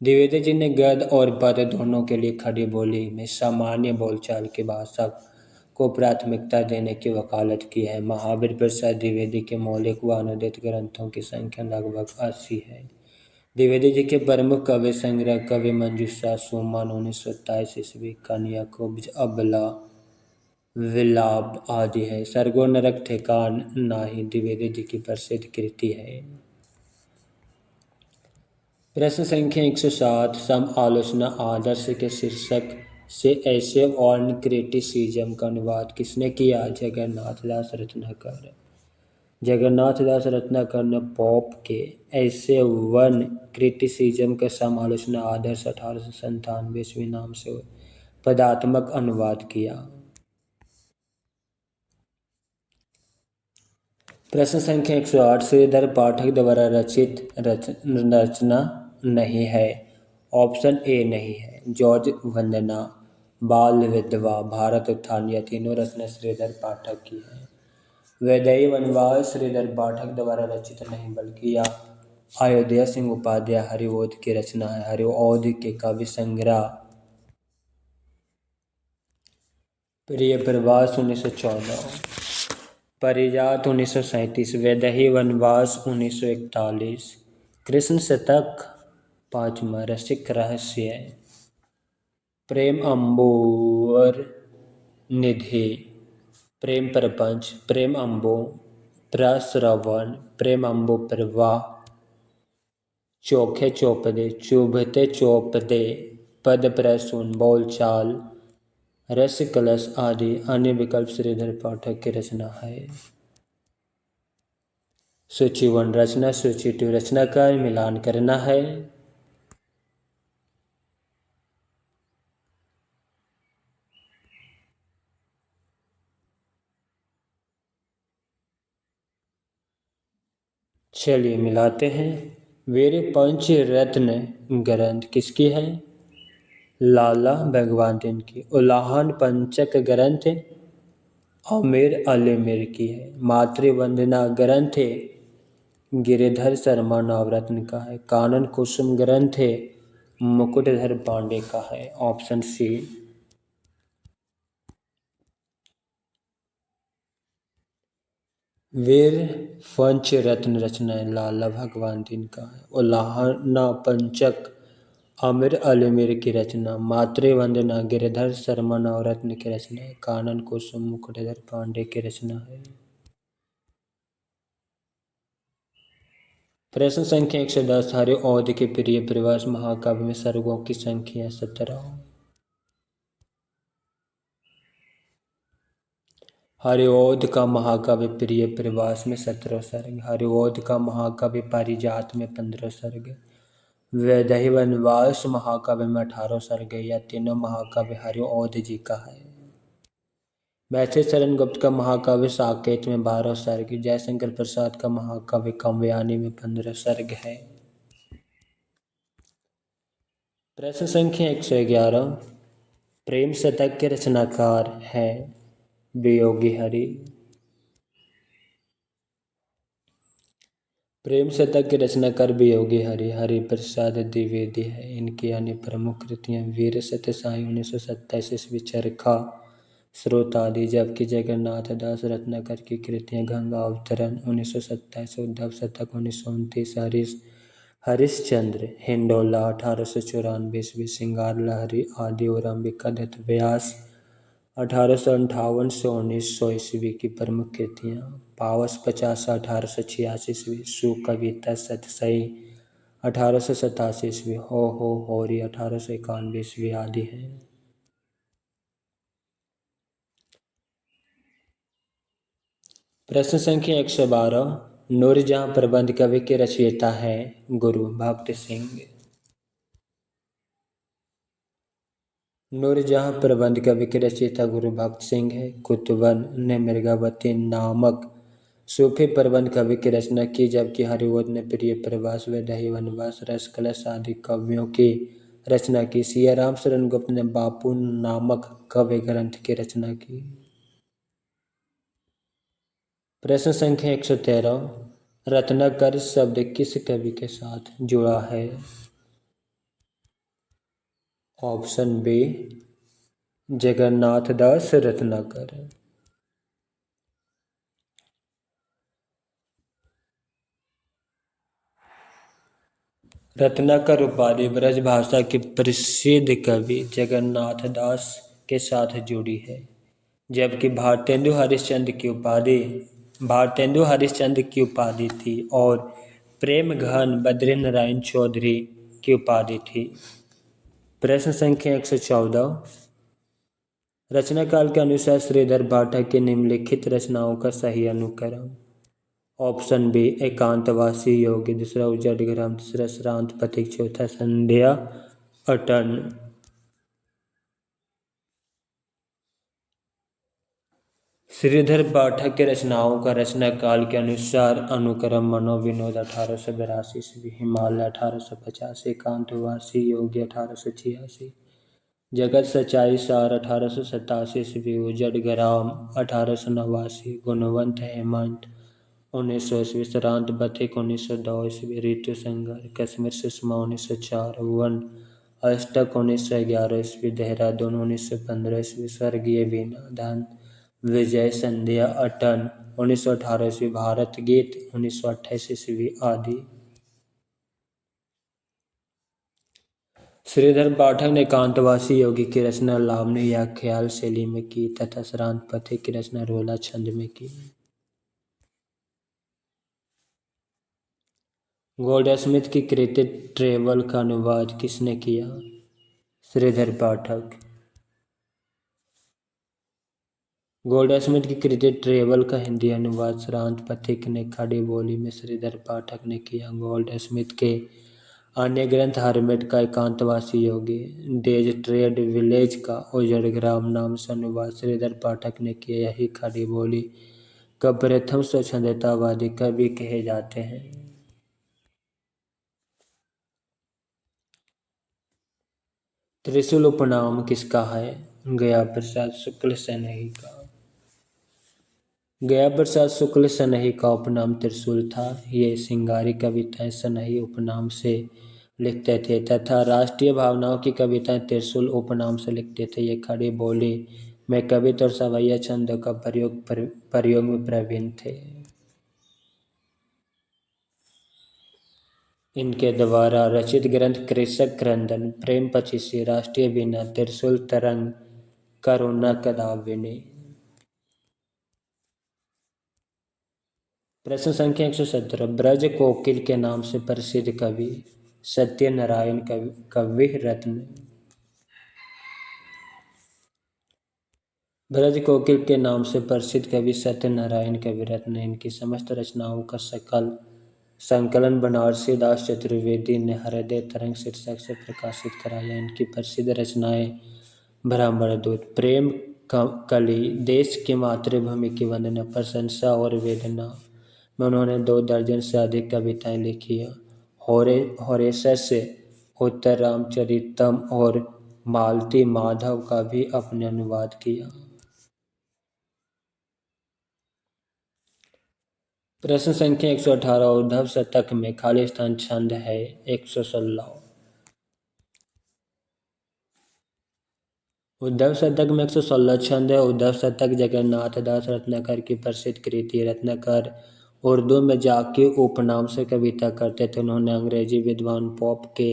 द्विवेदी जी ने गद्य और पद्य दोनों के लिए खड़ी बोली में सामान्य बोलचाल की भाषा को प्राथमिकता देने की वकालत की है। महावीर प्रसाद द्विवेदी के मौलिक व अनुदित ग्रंथों की संख्या लगभग 80 है। द्विवेदी जी के प्रमुख काव्य संग्रह कवि मंजूषा, सुमन 1927 ईस्वी, कन्याकुब्ज, अबला, विलाप आदि है। सरगो नरक ठेकान नाही द्विवेदी जी की प्रसिद्ध कृति है। प्रश्न संख्या 107, सम आलोचना आदर्श के शीर्षक से ऐसे वर्ण क्रिटिसिज्म का अनुवाद किसने किया? जगन्नाथ दास रत्नाकर। जगन्नाथ दास रत्नाकर ने पोप के ऐसे वर्ण क्रिटिसिज्म का समालोचना आदर्श 1897 ईस्वी नाम से पदात्मक अनुवाद किया। प्रश्न संख्या 108, श्रीधर पाठक द्वारा रचित रचना नहीं है। ऑप्शन ए नहीं है। जॉर्ज वंदना, बाल विधवा, भारत उत्थान, यह तीनों रचना श्रीधर पाठक की है। वैदेही वनवास श्रीधर पाठक द्वारा रचित नहीं बल्कि यह अयोध्या सिंह उपाध्याय हरिओध की रचना है। हरिओध के काव्य संग्रह प्रिय प्रवास 1954। परिजात 1937, वैदेही वनवास 1941, कृष्ण शतक 5वां, रसिक रहस्य, प्रेम अंबोर निधि, प्रेम प्रपंच, प्रेम अंबो, प्रश्रवण, प्रेम अंबो प्रवाह, चोखे चौपदे, चुभते चौपदे, पद प्रसून, बोलचाल, रस कलश आदि अन्य विकल्प श्रीधर पाठक की रचना है। सूची 1 रचना, सूची 2 रचना का मिलान करना है। चलिए मिलाते हैं। वीर पंच रत्न ग्रंथ किसकी है? लाला भगवंतिन की। उल्लाहन पंचक ग्रंथ आमिर अलीमीर की है। मातृवंदना ग्रंथ गिरिधर शर्मा नवरत्न का है। कानन कुसुम ग्रंथ मुकुटधर पांडे का है। Option C. वीर पंचरत्न रचनाएं लाला भगवंतिन का है। उल्लाहना पंचक आमिर अलीमीर की रचना। मातृवंदना गिरिधर शर्मा नवरत्न की रचना है। कानन कुसुम मुकुटधर पांडे की रचना है। प्रश्न संख्या 110, हरिऔध के प्रिय प्रवास महाकाव्य में सर्गों की संख्या 17। हरिऔध का महाकाव्य प्रिय प्रवास में 17 सर्ग। हरिऔध का महाकाव्य पारिजात में 15 सर्ग। वैदेही वनवास महाकाव्य में 18 सर्ग। यह तीनों महाकाव्य हरिऔध जी का है। मैथिली शरण गुप्त का महाकाव्य साकेत में 12 सर्ग। जयशंकर प्रसाद का महाकाव्य काव्यानी में 15 सर्ग है। प्रश्न संख्या 111, प्रेम शतक के रचनाकार हैं वियोगी हरि। प्रेम शतक के रचनाकार वियोगी हरि हरि प्रसाद द्विवेदी है। इनकी अन्य प्रमुख कृतियां वीर सत्यसाई 1927 ईस्वी, चरखा, स्रोत आदि, जबकि जगन्नाथ दास रत्नाकर की कृतियां गंगा अवतरण 1927, उद्धव शतक 1929, हरिश्चंद्र, हिंडोला 1894 ईस्वी, सिंगार लहरी आदि और अंबिका दत्त व्यास 1858 से 1900 ईस्वी की प्रमुख कृतियाँ। पावस 50 1886 ईस्वी, सुकविता सतसई 1887 ईस्वी, हो होरी 1891 ईस्वी आदि हैं। प्रश्न संख्या 112, नूरजहां प्रबंध कवि के रचयिता हैं गुरु भक्त सिंह। नूरजहां प्रबंध कवि के रचयिता गुरु भक्त सिंह है। कुतुबन ने मृगावती नामक सूफी प्रबंध कवि की रचना की, जबकि हरिऔध ने प्रिय प्रवास, वैदेही वनवास, रस कलश आदि कवियों की रचना की। सिया राम शरण गुप्त ने बापू नामक काव्य ग्रंथ की रचना की। प्रश्न संख्या 113, रत्नाकर शब्द किस कवि के साथ जुड़ा है? ऑप्शन बी, जगन्नाथ दास रत्नाकर। रत्नाकर उपाधि ब्रजभाषा के प्रसिद्ध कवि जगन्नाथ दास के साथ जुड़ी है, जबकि भारतेंदु हरिश्चंद्र की उपाधि थी और प्रेम घन बद्री नारायण चौधरी की उपाधि थी। प्रश्न संख्या 114, रचना काल के अनुसार श्रीधर पाठक की निम्नलिखित रचनाओं का सही अनुक्रम। ऑप्शन बी, एकांतवासी योगी, दूसरा उजड़ ग्राम, तीसरा श्रांत पथिक, चौथा संध्या अटन। श्रीधर पाठक के रचनाओं का रचना काल के अनुसार अनुक्रम मनोविनोद 1882 ईस्वी, हिमालय 1850, एकांतवासी योगी 1886, जगत सच्चाई सार 1887 ईस्वी, उजड़ ग्राम 1889, गुणवंत हेमंत 1900 ईस्वी, श्रांत बथिक 1902 ईस्वी, ऋतु संघर्ष कश्मीर सुषमा 1904, वन अष्टक 1911 ईस्वी, देहरादून 1915 ईस्वी, स्वर्गीय वीणा दान विजय संध्या अटन 1918 ईस्वी, भारत गीत 1928 ईस्वी आदि। श्रीधर पाठक ने एकांतवासी योगी की रचना लावणी या ख्याल शैली में की तथा श्रांत पथिक की रचना रोला छंद में की। गोल्डस्मिथ की कृति ट्रेवल का अनुवाद किसने किया? श्रीधर पाठक। गोल्डस्मिथ की कृति ट्रेवल का हिंदी अनुवाद श्रांत पथिक ने खड़ी बोली में श्रीधर पाठक ने किया। गोल्डस्मिथ के अन्य ग्रंथ हरमेट का एकांतवासी योगी, डेज ट्रेड विलेज का उजड़ ग्राम नाम से अनुवाद श्रीधर पाठक ने किया। यही खड़ी बोली का प्रथम स्वच्छंदतावादी कवि कहे जाते हैं। त्रिशूल उपनाम किसका है? गया प्रसाद शुक्ल सनही का। गया प्रसाद शुक्ल सनही का उपनाम त्रिशूल था। ये सिंगारी कविताएं सनही उपनाम से लिखते थे तथा राष्ट्रीय भावनाओं की कविताएं त्रिशूल उपनाम से लिखते थे। ये खड़ी बोली में कविता और सवैया छंदों का प्रयोग में प्रवीण थे। इनके द्वारा रचित ग्रंथ कृषक क्रंदन, प्रेम पचीसी, राष्ट्रीय वीणा, त्रिशूल तरंग, करुणा कदाविनी। प्रश्न संख्या 117। ब्रज कोकिल के नाम से प्रसिद्ध कवि? सत्यनारायण कवि रत्न। ब्रज कोकिल के नाम से प्रसिद्ध कवि सत्यनारायण कवि रत्न। इनकी समस्त रचनाओं का संकलन बनारसी दास चतुर्वेदी ने हृदय तरंग शीर्षक से प्रकाशित कराया। इनकी प्रसिद्ध रचनाएं ब्राह्मण दूत, प्रेम कली, देश की मातृभूमि की वंदना, प्रशंसा और वेदना में उन्होंने 2 दर्जन से अधिक कविताएं लिखी हैं। होरेसस उत्तर रामचरितम और मालती माधव का भी अपने अनुवाद किया। प्रश्न संख्या 118। उद्धव शतक में खाली स्थान छंद है 116। उद्धव शतक में 116 छंद है। उद्धव शतक जगन्नाथ दास रत्नाकर की प्रसिद्ध कृति। रत्नाकर उर्दू में जाकी उपनाम से कविता करते थे। उन्होंने अंग्रेजी विद्वान पोप के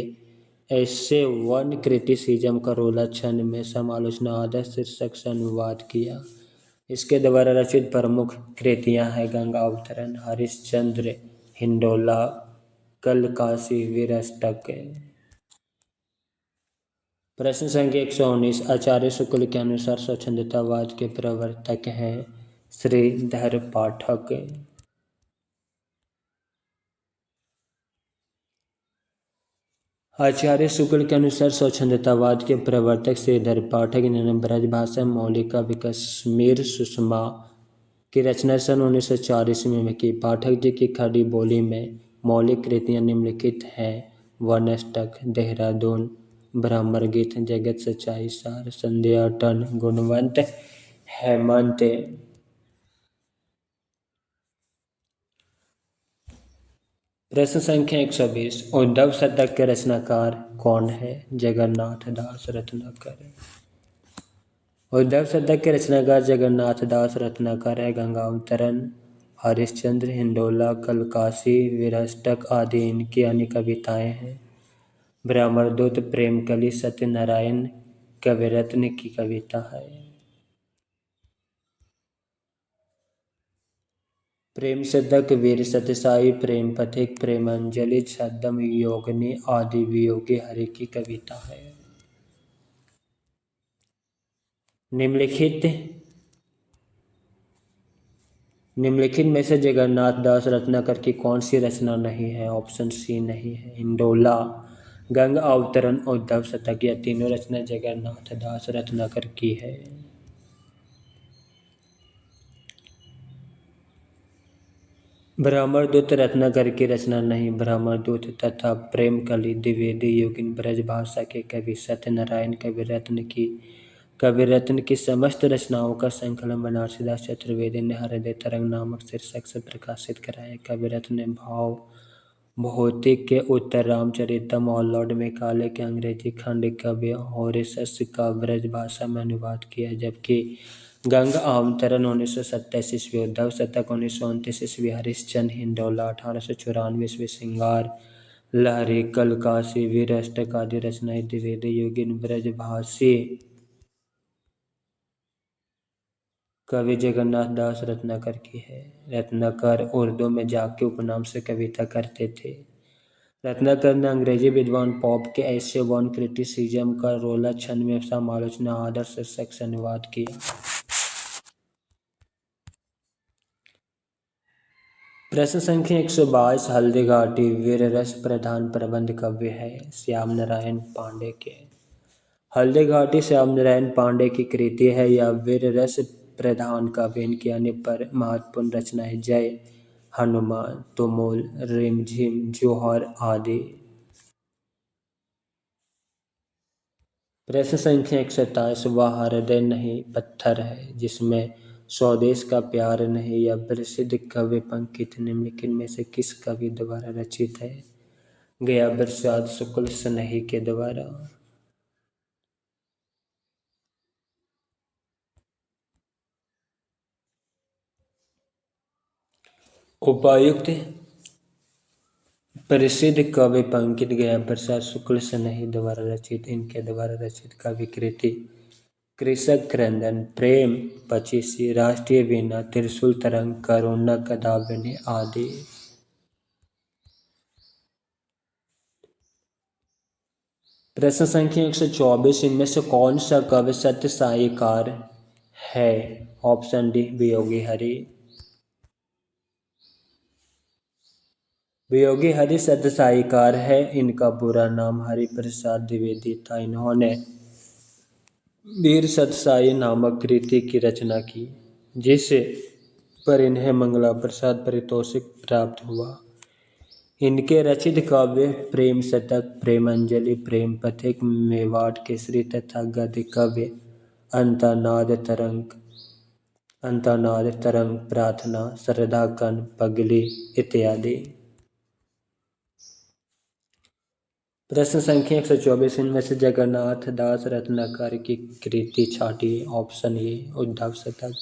ऐसे वन क्रिटिसिज्म का रोला छंद में समालोचना आदर्श शीर्षक से अनुवाद किया। इसके द्वारा रचित प्रमुख कृतियां हैं गंगा अवतरण, हरिश्चंद्र, हिंडोला, कलकासी, वीरष्टक। प्रश्न संख्या 119। आचार्य शुक्ल के अनुसार स्वच्छंदतावाद के प्रवर्तक हैं श्रीधर पाठक। आचार्य शुक्ल के अनुसार स्वच्छंदतावाद के प्रवर्तक श्रीधर पाठक। इन्होंने ब्रजभाषा मौलिका विकसमीर सुषमा की रचना सन 1904 ईस्वी में की। पाठक जी की खड़ी बोली में मौलिक कृतियां निम्नलिखित हैं: वनष्टक, देहरादून, ब्राह्मण गीत, जगत सच्चाई सार, संध्या अटन, गुणवंत, हेमंत। प्रश्न संख्या 120। उद्धव शतक के रचनाकार कौन है? जगन्नाथ दास रत्नाकर। उद्धव शतक के रचनाकार जगन्नाथ दास रत्नाकर है। गंगा अवतरण, हरिश्चंद्र, हिंडोला, कलकासी, वीरष्टक आदि इनकी अन्य कविताएं हैं। ब्राह्मण दूत, प्रेमकली सत्यनारायण कविरत्न की कविता है। प्रेम शतक, वीर सत्यसाई, प्रेम पथिक, प्रेमांजलि, छद्म योगिनी आदि वियोगी हरि की कविता है। निम्नलिखित में से जगन्नाथ दास रत्नाकर की कौन सी रचना नहीं है? ऑप्शन सी नहीं है। हिंडोला, गंगा अवतरण, उद्धव शतक, यह तीनों रचना जगन्नाथ दास रत्नाकर की है। ब्राह्मण दूत रत्नाकर की रचना नहीं। ब्राह्मण दूत तथा प्रेमकली द्विवेदी योगिन ब्रजभाषा के कवि सत्यनारायण कविरत्न की समस्त रचनाओं का संकलन बनारसी दास चतुर्वेदी ने हृदय तरंग नामक शीर्षक से प्रकाशित कराया। कविरत्न ने भाव भौतिक के उत्तर रामचरितम और लॉर्ड मेकाले के अंग्रेजी खंड काव्य हॉरेसस का ब्रज भाषा में अनुवाद किया, जबकि गंगा अवतरण 1927 ईस्वी, उद्धव शतक 1929 ईस्वी, हरिश्चंद्र हिंडोला 1894 ईस्वी, श्रृंगार लहरी कलकासी वीर अष्टक आदि रचनाएं द्विवेदी योगिन ब्रजभाषी कवि जगन्नाथ दास रत्नाकर की है। रत्नाकर उर्दू में जाके उपनाम से कविता करते थे। रत्नाकर ने अंग्रेजी विद्वान पॉप के ऐसे वन क्रिटिसिज्म का रोला छंद में समालोचना आदर शीर्षक से अनुवाद किया। प्रश्न संख्या 122 हल्दी घाटी वीर रस प्रधान प्रबंध काव्य है श्याम नारायण पांडे के। हल्दी घाटी श्याम नारायण पांडे की कृति है। यह वीर रस प्रधान काव्य इनकी अन्य पर महत्वपूर्ण रचनाएं जय हनुमान, तुमुल, रिमझिम, जोहर आदि। प्रश्न संख्या 127 वह हृदय नहीं पत्थर है जिसमें स्वदेश का प्यार नहीं, यह प्रसिद्ध काव्य पंक्ति निम्नलिखित में से किस कवि द्वारा रचित है? गया प्रसाद शुक्ल स्नेही के द्वारा। उपायुक्त प्रसिद्ध काव्य पंक्ति गया प्रसाद शुक्ल स्नेही द्वारा रचित। इनके द्वारा रचित काव्य कृति कृषक क्रंदन, प्रेम पचीसी, राष्ट्रीय वीणा, त्रिशूल तरंग, करुणा कदाविनी आदि। प्रश्न संख्या 124 इनमें से कौन सा काव्य सत्य साहिकार है? Option D Viyogi Hari. वियोगी हरि सत्य साहिकार है। इनका पूरा नाम हरि प्रसाद द्विवेदी था। इन्होंने वीर सतसाई नामक कृति की रचना की, जिस पर इन्हें मंगला प्रसाद पारितोषिक प्राप्त हुआ। इनके रचित काव्य प्रेम शतक, प्रेमांजलि, प्रेम पथिक, मेवाड़ केसरी तथा गद्य काव्य अंतनाद तरंग, प्रार्थना, श्रद्धा कन, पगली इत्यादि। प्रश्न संख्या 124 इनमें से जगन्नाथ दास रत्नाकर की कृति छाटी। ऑप्शन ए उद्धव शतक।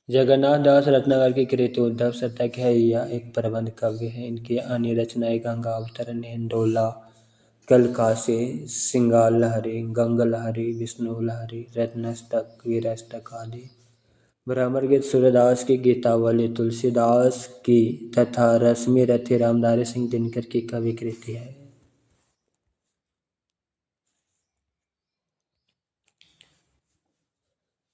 जगन्नाथ दास रत्नाकर की कृति उद्धव शतक है। यह एक प्रबंध काव्य है। इनकी अन्य रचनाएं गंगा अवतरण, हिंडोला, कलकासी, श्रृंगार लहरी, गंगा लहरी, विष्णु लहरी, रत्नाष्टक, वीराष्टक आदि। भ्रमर गीत सूर्यदास की गीतावली तुलसीदास की तथा रश्मि रथी रामधारी सिंह दिनकर की कवि कृति है।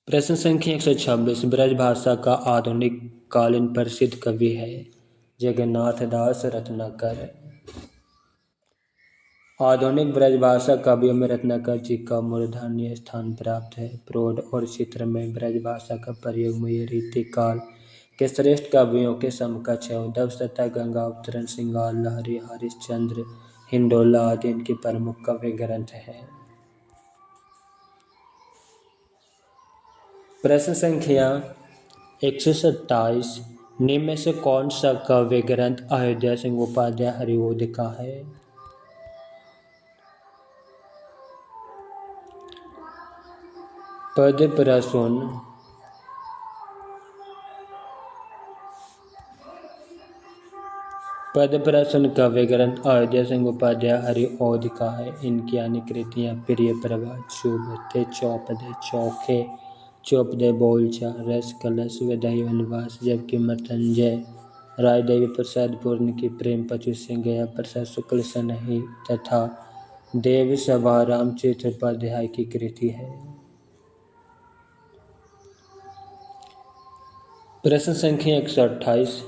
प्रश्न संख्या 126 ब्रज भाषा का आधुनिक कालीन प्रसिद्ध कवि है जगन्नाथ दास रत्नाकर। आधुनिक ब्रजभाषा काव्यों में रत्नाकर जी का मूर्धन्य स्थान प्राप्त है। प्रौढ़ और चित्र में ब्रजभाषा का प्रयोग मयूर रीति काल के श्रेष्ठ काव्यों के समकक्ष है। उद्धव शतक, गंगा अवतरण, श्रृंगार लहरी, हरिश्चंद्र, हिंडोला आदि इनके प्रमुख काव्य ग्रंथ हैं। प्रश्न संख्या 127 निम्न में से कौन सा काव्य ग्रंथ अयोध्या सिंह उपाध्याय हरिओद का है? पद्मप्रसून काव्य ग्रंथ अयोध्या सिंह उपाध्याय हरिओद का है। इनकी अन्य कृतियाँ प्रिय प्रभा, चुभते चौपदे, चौखे चौपदे, बोलचा, रस कलश, विदई वनवास, जबकि मृत्युंजय राय देवी प्रसाद पूर्ण की प्रेम पचीसी, गया प्रसाद शुक्ल स्नेही तथा देव सभा रामचरित्र उपाध्याय की कृति है। प्रश्न संख्या 128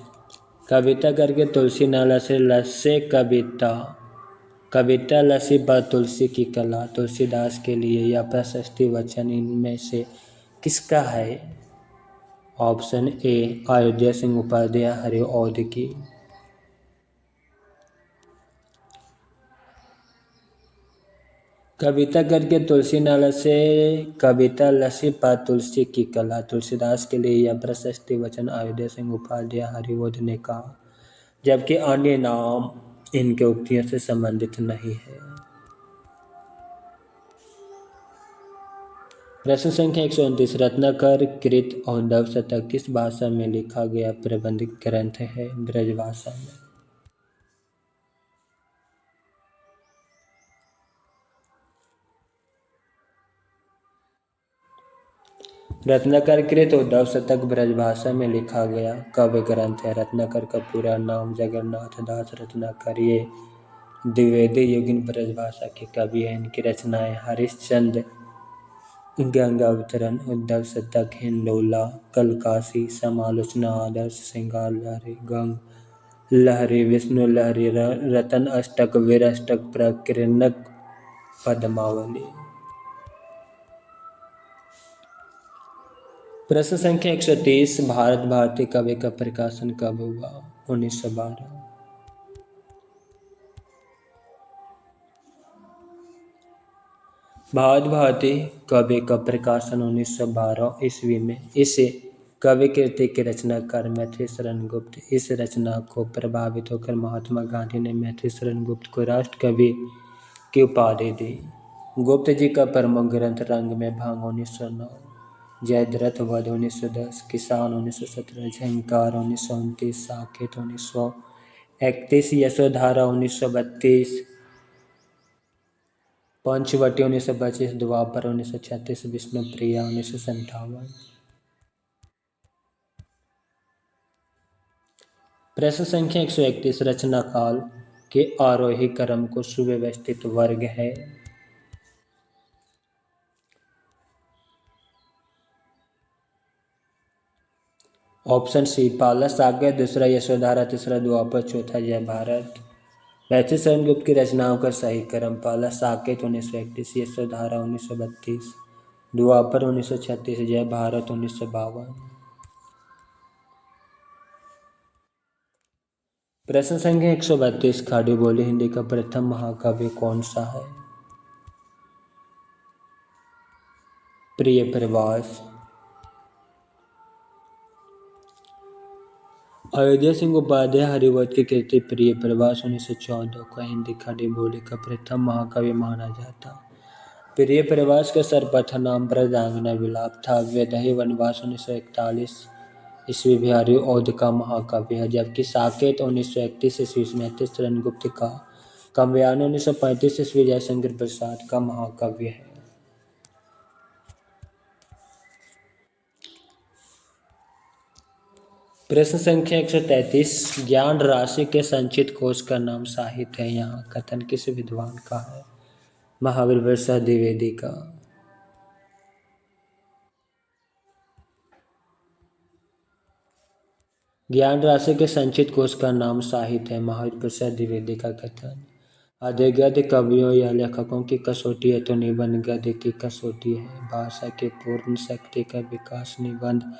कविता करके तुलसी नाला से लसे कविता लसी पर तुलसी की कला तुलसीदास के लिए यह प्रशस्ति वचन इनमें से किसका है? ऑप्शन ए अयोध्या सिंह उपाध्याय हरिओद की। कविता करके तुलसी नाला से कविता लसी पा तुलसी की कला तुलसीदास के लिए यह प्रशस्ति वचन अयोध्या सिंह उपाध्याय हरिओद ने कहा। जबकि अन्य नाम इनके उक्तियों से संबंधित नहीं है। प्रश्न संख्या 129 रत्नाकर कृत औंधव शतक किस भाषा में लिखा गया प्रबंध ग्रंथ है? ब्रजभाषा में। रत्नाकर कृत औंधव शतक ब्रजभाषा में लिखा गया काव्य ग्रंथ है। रत्नाकर का पूरा नाम जगन्नाथ दास रत्नाकर, ये द्विवेदी युगीन ब्रजभाषा के कवि हैं। इनकी रचनाएं हरिश्चंद्र, गंगावतरण, उद्धव शतक, हिंडोला, कलकासी, समालोचना, आदर्श, श्रृंगार लहरी, गंग लहरी, विष्णु लहरी, रतन अष्टक, वीर अष्टक, प्रकीर्णक, पद्मावली। प्रश्न संख्या 130 भारत भारती काव्य का प्रकाशन कब हुआ? 1912। भारत भारती काव्य का प्रकाशन 1912 ईस्वी में। इस काव्य कृति के रचनाकार मैथिली शरण गुप्त। इस रचना को प्रभावित होकर महात्मा गांधी ने मैथिली शरण गुप्त को राष्ट्र कवि की उपाधि दी। गुप्त जी का प्रमुख ग्रंथ रंग में भंग 1909, जयद्रथ वध 1910, किसान 1917, झंकार 1929, साकेत 1931, यशोधरा 1932, पंचवटी 1925, द्वापर 1936, विष्णुप्रिया 1957। प्रश्न संख्या 131 रचना काल के आरोही क्रम को सुव्यवस्थित वर्ग है। ऑप्शन सी पहला साकेत, दूसरा यशोधरा, तीसरा द्वापर, चौथा जय भारत। मैथिली शरण गुप्त की रचनाओं का सही क्रम पहला साकेत 1931, यशोधरा 1932, द्वापर 1936, जय भारत 1952। प्रश्न संख्या 132 खाड़ी बोली हिंदी का प्रथम महाकाव्य कौन सा है? प्रिय प्रवास। अयोध्या सिंह उपाध्याय हरिवंश की कृति प्रिय प्रवास 1914 को हिंदी खड़ी बोली का प्रथम महाकाव्य माना जाता। प्रिय प्रवास का सर्वप्रथम नाम ब्रजांगना विलाप था। वैदेही वनवास 1941 ईस्वी बिहारी औध का महाकाव्य है, जबकि साकेत 1931 ईस्वी मैथिली शरण गुप्त का, काव्यायन 1935 ईस्वी जयशंकर प्रसाद का महाकाव्य है। प्रश्न संख्या 133 ज्ञान राशि के संचित कोश का नाम साहित्य है। यहाँ कथन किस विद्वान का है? महावीर प्रसाद द्विवेदी का। ज्ञान राशि के संचित कोश का नाम साहित्य है। महावीर प्रसाद द्विवेदी का कथन। आधे गद्य कवियों या लेखकों की कसौटी है तो निबंध गद्य की कसौटी है। भाषा की पूर्ण शक्ति का विकास निबंध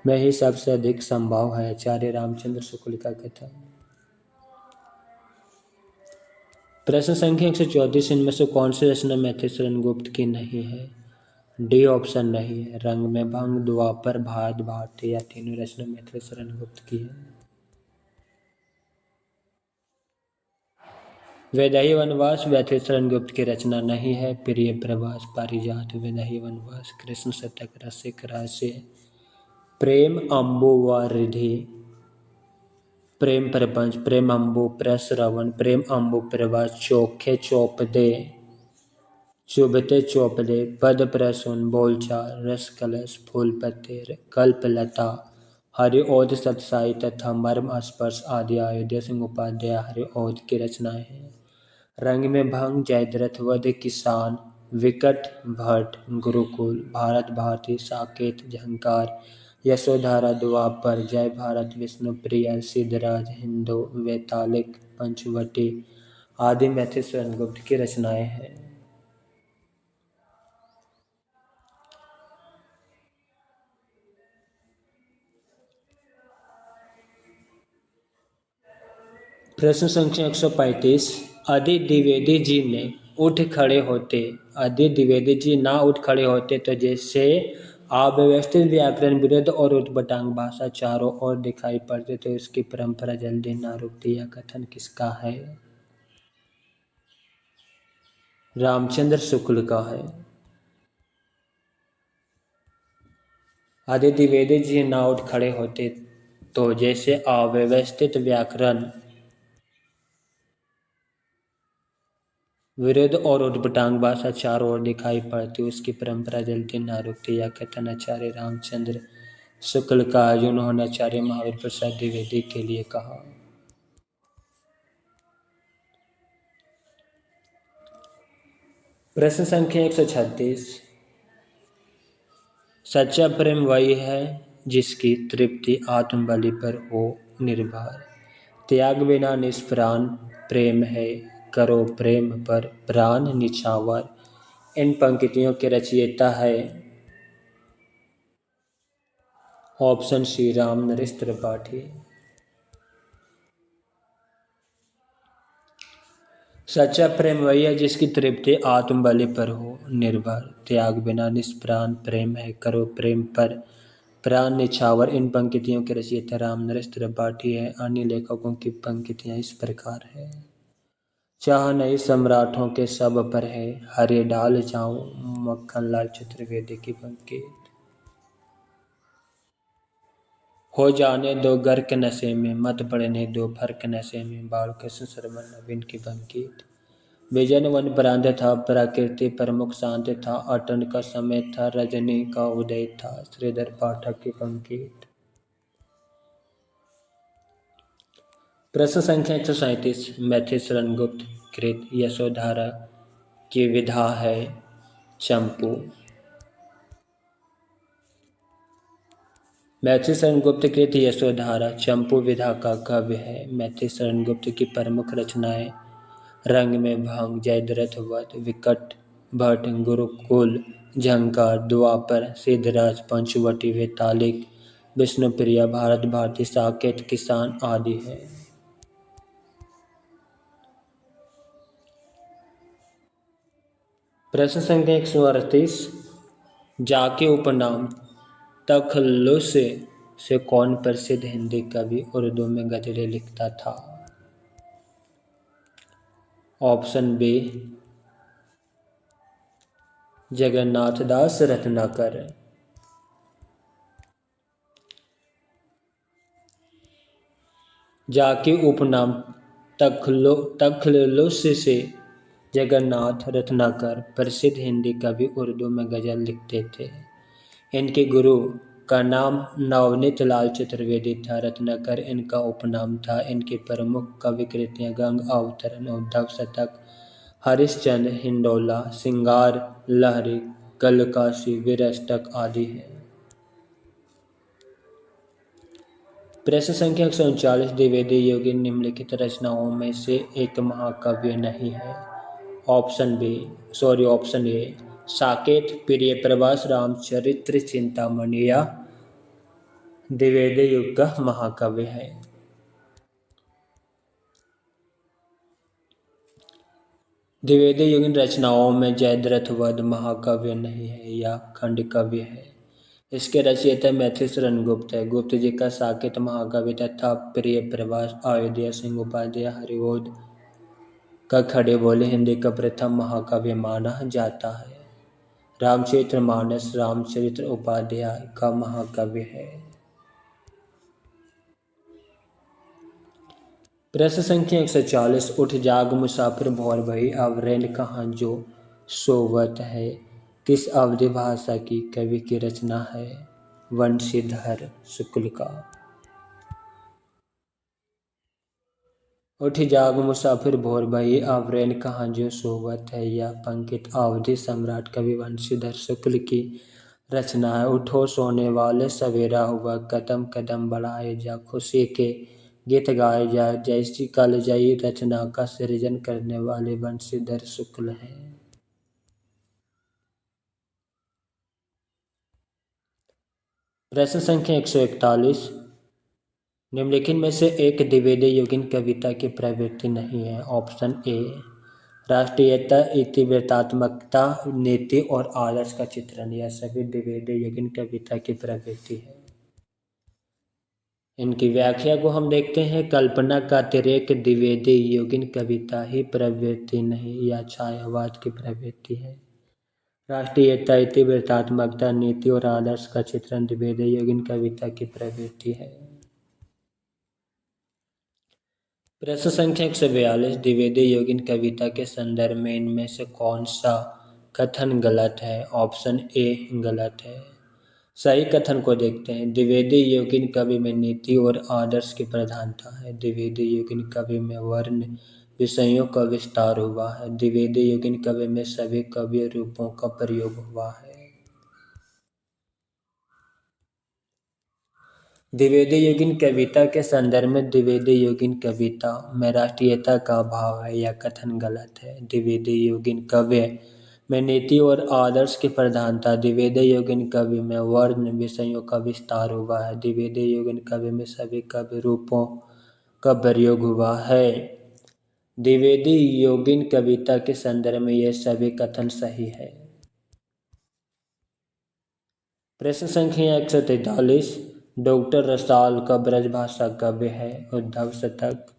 में ही सबसे अधिक संभव है। आचार्य रामचंद्र शुक्ल का कथन। प्रश्न संख्या 134 इनमें से कौन सी रचना मैथिली शरण गुप्त की नहीं है? डी ऑप्शन नहीं है। रंग में भंग, द्वापर, भारत भारती, या तीनों रचना मैथिली शरण गुप्त की है। वैदेही वनवास मैथिली शरण गुप्त की रचना नहीं है। प्रिय प्रवास, पारिजात, वैदेही वनवास, कृष्ण शतक, रसिक रहस्य, प्रेम अम्बु व रिधि, प्रेम प्रपंच, प्रेम अम्बु प्रश्रवण, प्रेम अम्बु प्रवास, चोखे चौपदे, चुभते चौपदे, पद प्रसून, बोलचाल, रस कलश, फूल पत्ते, कल्पलता, हरिओध सतसाई तथा मर्म स्पर्श आदि अयोध्या सिंह उपाध्याय हरिओध की रचनाएं हैं। रंग में भंग, जयद्रथ वध, किसान, विकट भट्ट, गुरुकुल, भारत भारती, साकेत, झंकार, यशोधरा, द्वापर, जय भारत, विष्णुप्रिया, सिद्धराज, हिंदू, वैतालिक, पंचवटी आदि मैथिली शरण गुप्त की रचनाएं हैं। प्रश्न संख्या 135 आदि द्विवेदी जी ने उठ खड़े होते, आदि द्विवेदी जी ना उठ खड़े होते तो जैसे अव्यवस्थित व्याकरण, विरुद्ध और उटपटांग भाषा चारों ओर दिखाई पड़ती तो इसकी परंपरा जल्दी न रुकती। यह कथन किसका है? रामचंद्र शुक्ल का है। यदि द्विवेदी जी न उठ खड़े होते तो जैसे अव्यवस्थित व्याकरण, विरुद्ध और उटपटांग भाषा चारों ओर दिखाई पड़ती, उसकी परंपरा जल्दी न रुकती। यह कथन आचार्य रामचंद्र शुक्ल का है, जिन्होंने आचार्य महावीर प्रसाद द्विवेदी के लिए कहा। प्रश्न संख्या 136। सच्चा प्रेम वही है जिसकी तृप्ति आत्मबलि पर हो निर्भर। त्याग बिना निष्प्राण प्रेम है, करो प्रेम पर प्राण निछावर। इन पंक्तियों के रचयिता है ऑप्शन सी राम नरेश त्रिपाठी। सच्चा प्रेम वही है जिसकी तृप्ति आत्मबलि पर हो निर्भर। त्याग बिना निष्प्राण प्रेम है, करो प्रेम पर प्राण निछावर। इन पंक्तियों के रचयिता राम नरेश त्रिपाठी है। अन्य लेखकों की पंक्तियां इस प्रकार है। चाह नहीं सम्राटों के सब पर है, हरे डाल जाऊं मक्खनलाल चतुर्वेदी की पंक्ति। हो जाने दो गर्क नशे में, मत पड़ने दो फर्क नशे में, बालकृष्ण शर्मा नवीन की पंक्ति। विजन वन प्रांत था, प्रकृति प्रमुख शांत था, अटन का समय था, रजनी का उदय था, श्रीधर पाठक की पंक्ति। प्रश्न संख्या 137। मैथिशरण गुप्त कृत यशोधरा की विधा है चंपू। मैथिशरण गुप्त कृत यशोधरा चंपू विधा का काव्य है। मैथिशरण गुप्त की प्रमुख रचनाएं रंग में भंग, जयद्रथ वध, विकट भट्ट, गुरुकुल, झंकार, द्वापर, सिद्धराज, पंचवटी, वेतालिक, विष्णुप्रिया, भारत भारती, साकेत, किसान आदि है। प्रश्न संख्या 138। जाके उपनाम तखल्लुस से कौन प्रसिद्ध हिंदी कवि उर्दू में गजलें लिखता था? ऑप्शन बी जगन्नाथ दास रत्नाकर। जाके उपनाम तखल्लुस से जगन्नाथ रत्नाकर प्रसिद्ध हिंदी कवि उर्दू में गजल लिखते थे। इनके गुरु का नाम नवनीत लाल चतुर्वेदी था। रत्नाकर इनका उपनाम था। इनकी प्रमुख कवि कृतियां गंग अवतरण, उद्धव शतक, हरिश्चंद्र, हिंडोला, सिंगार लहरी, कलकासी, वीराष्टक आदि हैं। प्रश्न संख्या 139। द्विवेदी योगी निम्नलिखित रचनाओं में से एक महाकाव्य नहीं है। ऑप्शन ए साकेत, प्रिय प्रवास, रामचरित्र, चिंतामणि या द्विवेदी युग का महाकाव्य है। द्विवेदी युगीन रचनाओं में जयद्रथ वध महाकाव्य नहीं है या खंड काव्य है। इसके रचयिता मैथिशरण गुप्त है। गुप्त जी का साकेत महाकाव्य तथा प्रिय प्रवास अयोध्या सिंह उपाध्याय हरिओद का खड़े बोले हिंदी का प्रथम महाकाव्य माना जाता है। रामचरितमानस रामचरित्र उपाध्याय का महाकाव्य है। प्रश्न संख्या 140। उठ जाग मुसाफिर भोर भई, अब रैन कहाँ जो सोवत है। किस अवधि भाषा की कवि की रचना है? वंशीधर शुक्ल का। उठ जाग मुसाफिर भोर भई, अब रैन कहाँ जो सोवत है, यह पंक्ति अवधी सम्राट कवि वंशीधर शुक्ल की रचना है। उठो सोने वाले सवेरा हुआ, कदम कदम बढ़ाए जा, खुशी के गीत गाए जा, जैसी कालजयी रचना का सृजन करने वाले वंशीधर शुक्ल हैं। प्रश्न संख्या 141। निम्नलिखित में से एक द्विवेदी योगिन कविता की प्रवृत्ति नहीं है। ऑप्शन ए राष्ट्रीयता, इतिवृत्तात्मकता, नीति और आदर्श का चित्रण, यह सभी द्विवेदी युगीन कविता की प्रवृत्ति है। इनकी व्याख्या को हम देखते हैं। कल्पना का अतिरेक द्विवेदी युगीन कविता ही प्रवृत्ति नहीं, यह छायावाद की प्रवृत्ति है। राष्ट्रीयता, इतिवृत्तात्मकता, नीति और आदर्श का चित्रण द्विवेदी युगीन कविता की प्रवृत्ति है। प्रश्न संख्या 142, द्विवेदी युगीन कविता के संदर्भ में इनमें से कौन सा कथन गलत है? ऑप्शन ए गलत है। सही कथन को देखते हैं। द्विवेदी युगीन कवि में नीति और आदर्श की प्रधानता है। द्विवेदी युगीन कवि में वर्ण विषयों का विस्तार हुआ है। द्विवेदी युगीन कवि में सभी काव्य रूपों का प्रयोग हुआ है। द्विवेदी युगीन कविता के संदर्भ में द्विवेदी युगीन कविता में राष्ट्रीयता का अभाव है, यह कथन गलत है। द्विवेदी युगीन काव्य में नीति और आदर्श की प्रधानता। द्विवेदी युगीन काव्य में वर्ण विषयों का विस्तार हुआ है। द्विवेदी युगीन काव्य में सभी काव्य रूपों का प्रयोग हुआ है। द्विवेदी युगीन कविता के संदर्भ में ये सभी कथन सही है। प्रश्न संख्या 143, डॉक्टर रसाल का ब्रजभाषा काव्य है? उद्धव शतक।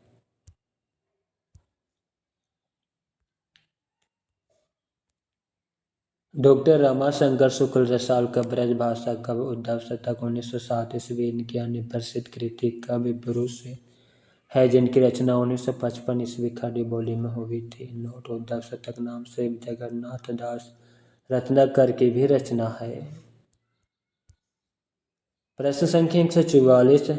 डॉक्टर रमाशंकर शुक्ल रसाल का ब्रजभाषा काव्य उद्धव शतक 1907 ईस्वी इनकी अन्य प्रसिद्ध कृति काव्य पुरुष है, जिनकी रचना 1955 ईस्वी खड़ी बोली में हुई थी। नोट, उद्धव शतक नाम से जगन्नाथ दास रत्नाकर की भी रचना है। प्रश्न संख्या 144,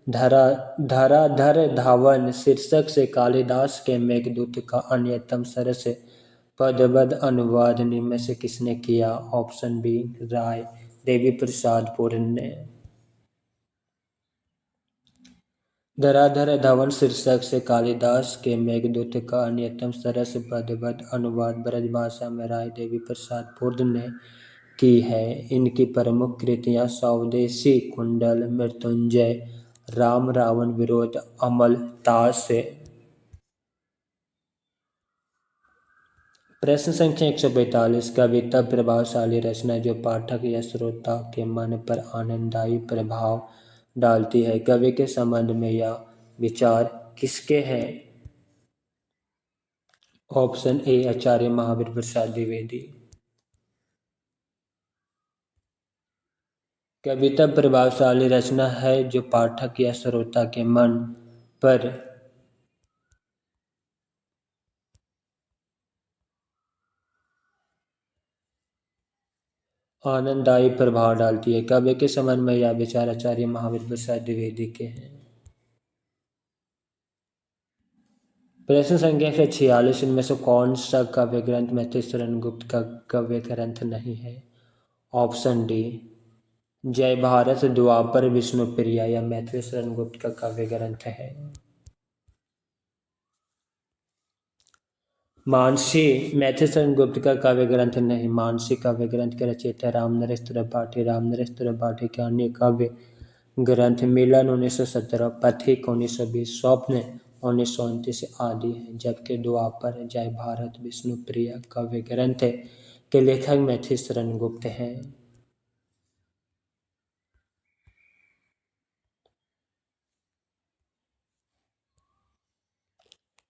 धराधर धावन शीर्षक से कालिदास के मेघदूत का अन्यतम सरस पदबद्ध अनुवाद निम्न में से किसने किया? ऑप्शन बी राय देवी प्रसाद पूर्ण ने। धराधर धावन शीर्षक से कालिदास के मेघदूत का अन्यतम सरस पदबद्ध अनुवाद ब्रजभाषा में राय देवी प्रसाद पूर्ण ने की है। इनकी प्रमुख कृतियां स्वदेशी, कुंडल, मृत्युंजय, राम रावण विरोध, अमलतास। प्रश्न संख्या 145, कविता प्रभावशाली रचना जो पाठक या श्रोता के मन पर आनंददायी प्रभाव डालती है। कवि के संबंध में यह विचार किसके हैं? ऑप्शन ए आचार्य महावीर प्रसाद द्विवेदी। कविता प्रभावशाली रचना है जो पाठक या श्रोता के मन पर आनंददायी प्रभाव डालती है। कवि के संबंध में यह विचार आचार्य महावीर प्रसाद द्विवेदी के हैं। प्रश्न संख्या 146, इनमें से कौन सा काव्य ग्रंथ मैथिलीशरण गुप्त का काव्य ग्रंथ नहीं है? ऑप्शन डी जय भारत द्वापर विष्णुप्रिया या मैथिलीशरण गुप्त का काव्य ग्रंथ है। मानसी मैथिलीशरण गुप्त का काव्य ग्रंथ नहीं। मानसी काव्य ग्रंथ के रचयिता रामनरेश त्रिपाठी। रामनरेश त्रिपाठी के अन्य काव्य ग्रंथ मिलन 1917, पथिक 1920, स्वप्न 1929 आदि हैं, जबकि द्वापर, जय भारत, विष्णुप्रिया काव्य ग्रंथ के लेखक मैथिलीशरण गुप्त हैं।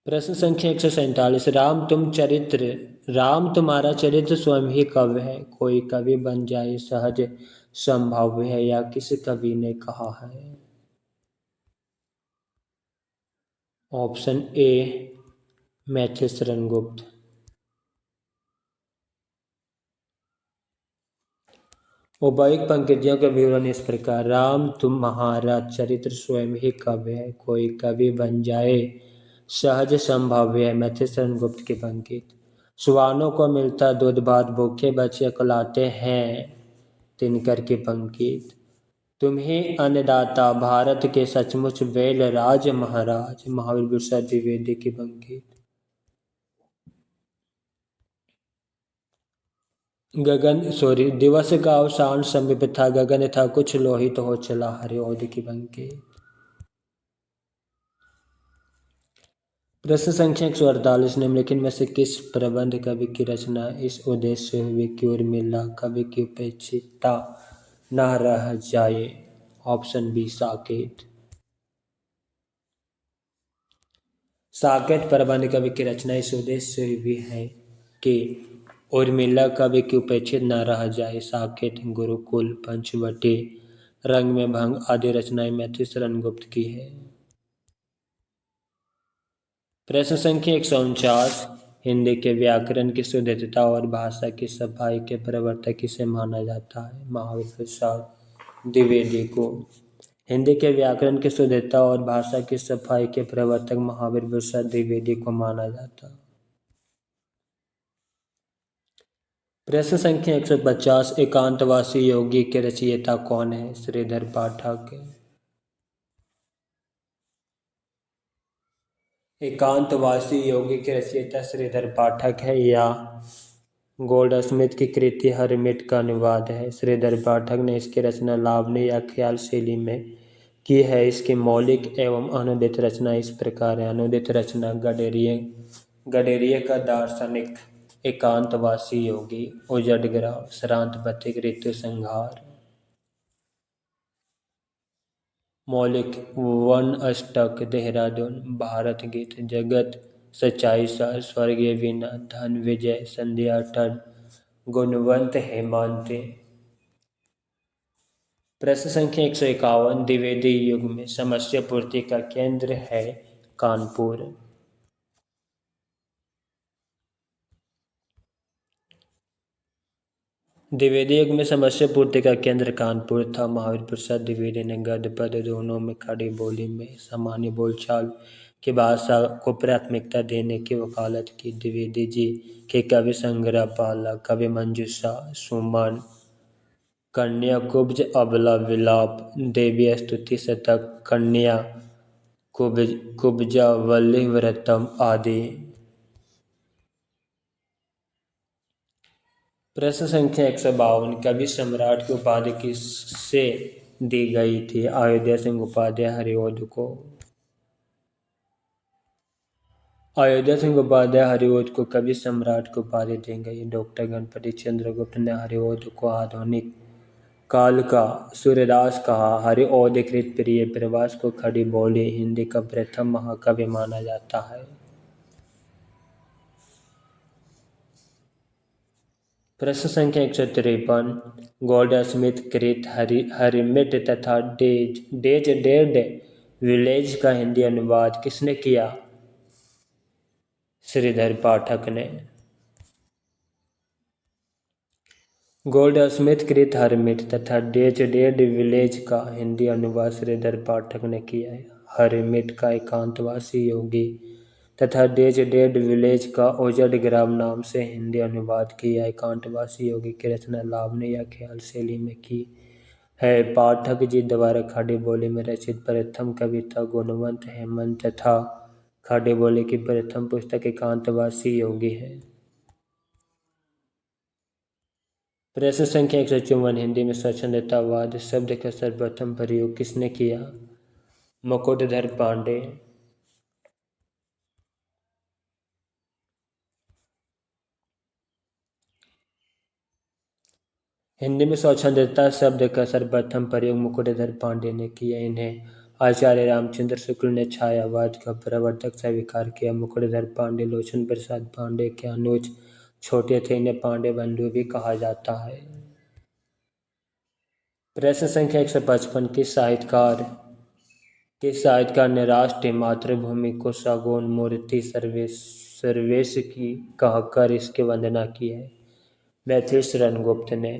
प्रश्न संख्या 147, राम तुम्हारा चरित्र स्वयं ही काव्य है, कोई कवि बन जाए सहज संभव है, या किस कवि ने कहा है? Option A Maithilisharan Gupt. उपर्युक्त पंक्तियों के विवरण इस प्रकार। राम तुम्हारा चरित्र स्वयं ही काव्य है, कोई कवि बन जाए सहज संभव है, मैथिलीशरण गुप्त की पंक्ति। सुहानों को मिलता दूध भात, भूखे बच्चे कुलाते हैं, तिनकर की पंक्ति। तुम्हें अन्नदाता भारत के सचमुच बैल राज महाराज, महावीर प्रसाद द्विवेदी की पंक्ति। दिवस का अवसान समीप था, गगन था कुछ लोहित हो चला, हरिओद की पंक्ति। प्रश्न संख्या 148 निम्नलिखित में से किस प्रबंध कवि की रचना इस उद्देश्य से हुई कि उर्मिला कवि की उपेक्षिता न रह जाए? Option B Saket. साकेत प्रबंध कवि की रचना इस उद्देश्य से हुई है कि उर्मिला कवि की उपेक्षित न रह जाए। साकेत, गुरुकुल, पंचवटी, रंग में भंग आदि रचनाएं मैथिली शरण गुप्त की है। प्रश्न संख्या 149 हिंदी के व्याकरण की शुद्धता और भाषा की सफाई के प्रवर्तक किसे माना जाता है? महावीर प्रसाद द्विवेदी को। हिंदी के व्याकरण की शुद्धता और भाषा की सफाई के प्रवर्तक महावीर प्रसाद द्विवेदी को माना जाता है। प्रश्न संख्या 150 एकांतवासी योगी के रचयिता कौन है? श्रीधर पाठक। एकांतवासी योगी के रचयिता श्रीधर पाठक है या गोल्डस्मिथ की कृति हरमिट का अनुवाद है? श्रीधर पाठक ने इसकी रचना लावणी या ख्याल शैली में की है। इसकी मौलिक एवं अनुदित रचना इस प्रकार है। अनुदित रचना गडेरिया का दार्शनिक, एकांतवासी योगी, उजड़ ग्राम, श्रांत बतिक, ऋतु संहार। मौलिक वन अष्टक, देहरादून, भारत गीत, जगत सच्चाई सार, स्वर्गीय वीणा, धन विजय, संध्या टन, गुणवंत हेमांति। प्रश्न संख्या 151 द्विवेदी युग में समस्या पूर्ति का केंद्र है कानपुर। द्विवेदी युग में समस्या पूर्ति का केंद्र कानपुर था। महावीर प्रसाद द्विवेदी ने गद्य पद्य दोनों में खड़ी बोली में सामान्य बोलचाल की भाषा को प्राथमिकता देने की वकालत की। द्विवेदी जी के कवि संग्रह पाला, कवि मंजूषा, सुमन, कन्या कुब्ज, अबला विलाप, देवी स्तुति शतक, कन्या कुब्जावली, व्रतम आदि। प्रश्न संख्या 152 कवि सम्राट की उपाधि किससे दी गई थी? अयोध्या सिंह उपाध्याय हरिऔध को। अयोध्या सिंह उपाध्याय हरिऔध को कवि सम्राट की उपाधि दी गई। डॉक्टर गणपति चंद्रगुप्त ने हरिऔध को आधुनिक काल का सूर्यदास कहा। हरिऔधकृत प्रिय प्रवास को खड़ी बोली हिंदी का प्रथम महाकवि माना जाता है। प्रश्न संख्या 153 गोल्डस्मिथ कृत हरिमिट तथा डेज डेड विलेज का हिंदी अनुवाद किसने किया? श्रीधर पाठक ने। गोल्डस्मिथ कृत हरमिट तथा डेज डेड विलेज का हिंदी अनुवाद श्रीधर पाठक ने किया है। हरमिट का एकांतवासी योगी तथा डेज डेड विलेज का उजड़ ग्राम नाम से हिंदी अनुवाद किया। एकांतवासी योगी की रचना लावणी या ख्याल शैली में की है। पाठक जी द्वारा खड़ी बोली में रचित प्रथम कविता गुणवंत हेमंत तथा खड़ी बोली की प्रथम पुस्तक एकांतवासी योगी है। प्रश्न संख्या 154 हिंदी में स्वच्छंदतावाद शब्द का सर्वप्रथम प्रयोग किसने किया? मुकुटधर पांडे। हिंदी में स्वच्छंदता शब्द का सर्वप्रथम प्रयोग मुकुटधर पांडे ने किया। इन्हें आचार्य रामचंद्र शुक्ल ने छायावाद का प्रवर्तक स्वीकार किया। मुकुटधर पांडे लोचन प्रसाद पांडे के अनुज छोटे थे। इन्हें पांडे बंधु भी कहा जाता है। प्रश्न संख्या 155 किस साहित्यकार ने राष्ट्र मातृभूमि को सगुण मूर्ति सर्वेश की कहकर इसकी वंदना की है? मैथिली शरण गुप्त ने।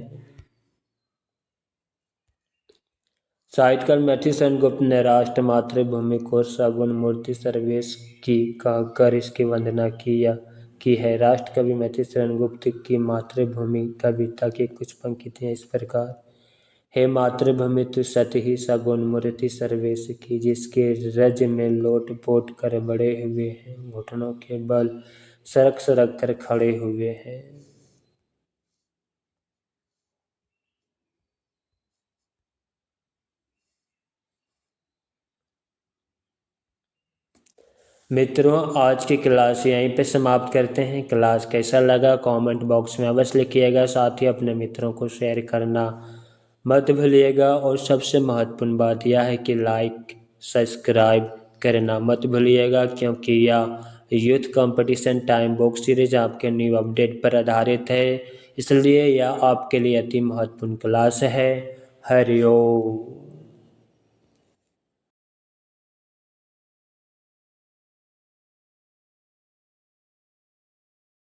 साहित्यकार मैथिली शरण गुप्त ने राष्ट्र मातृभूमि को सगुण मूर्ति सर्वेश की कहकर इसकी वंदना की है। राष्ट्र कवि मैथिली शरण गुप्त की मातृभूमि कविता की कुछ पंक्तियां इस प्रकार। हे मातृभूमि तू सत ही सगुण मूर्ति सर्वेश की, जिसके रज में लोट पोट कर बड़े हुए हैं, घुटनों के बल सरक सरक कर खड़े हुए हैं। मित्रों, आज की क्लास यहीं पे समाप्त करते हैं। क्लास कैसा लगा कमेंट बॉक्स में अवश्य लिखिएगा। साथ ही अपने मित्रों को शेयर करना मत भूलिएगा। और सबसे महत्वपूर्ण बात यह है कि लाइक सब्सक्राइब करना मत भूलिएगा, क्योंकि यह youth competition time box series आपके न्यू अपडेट पर आधारित है, इसलिए यह आपके लिए अति महत्वपूर्ण क्लास है। हरि ओम।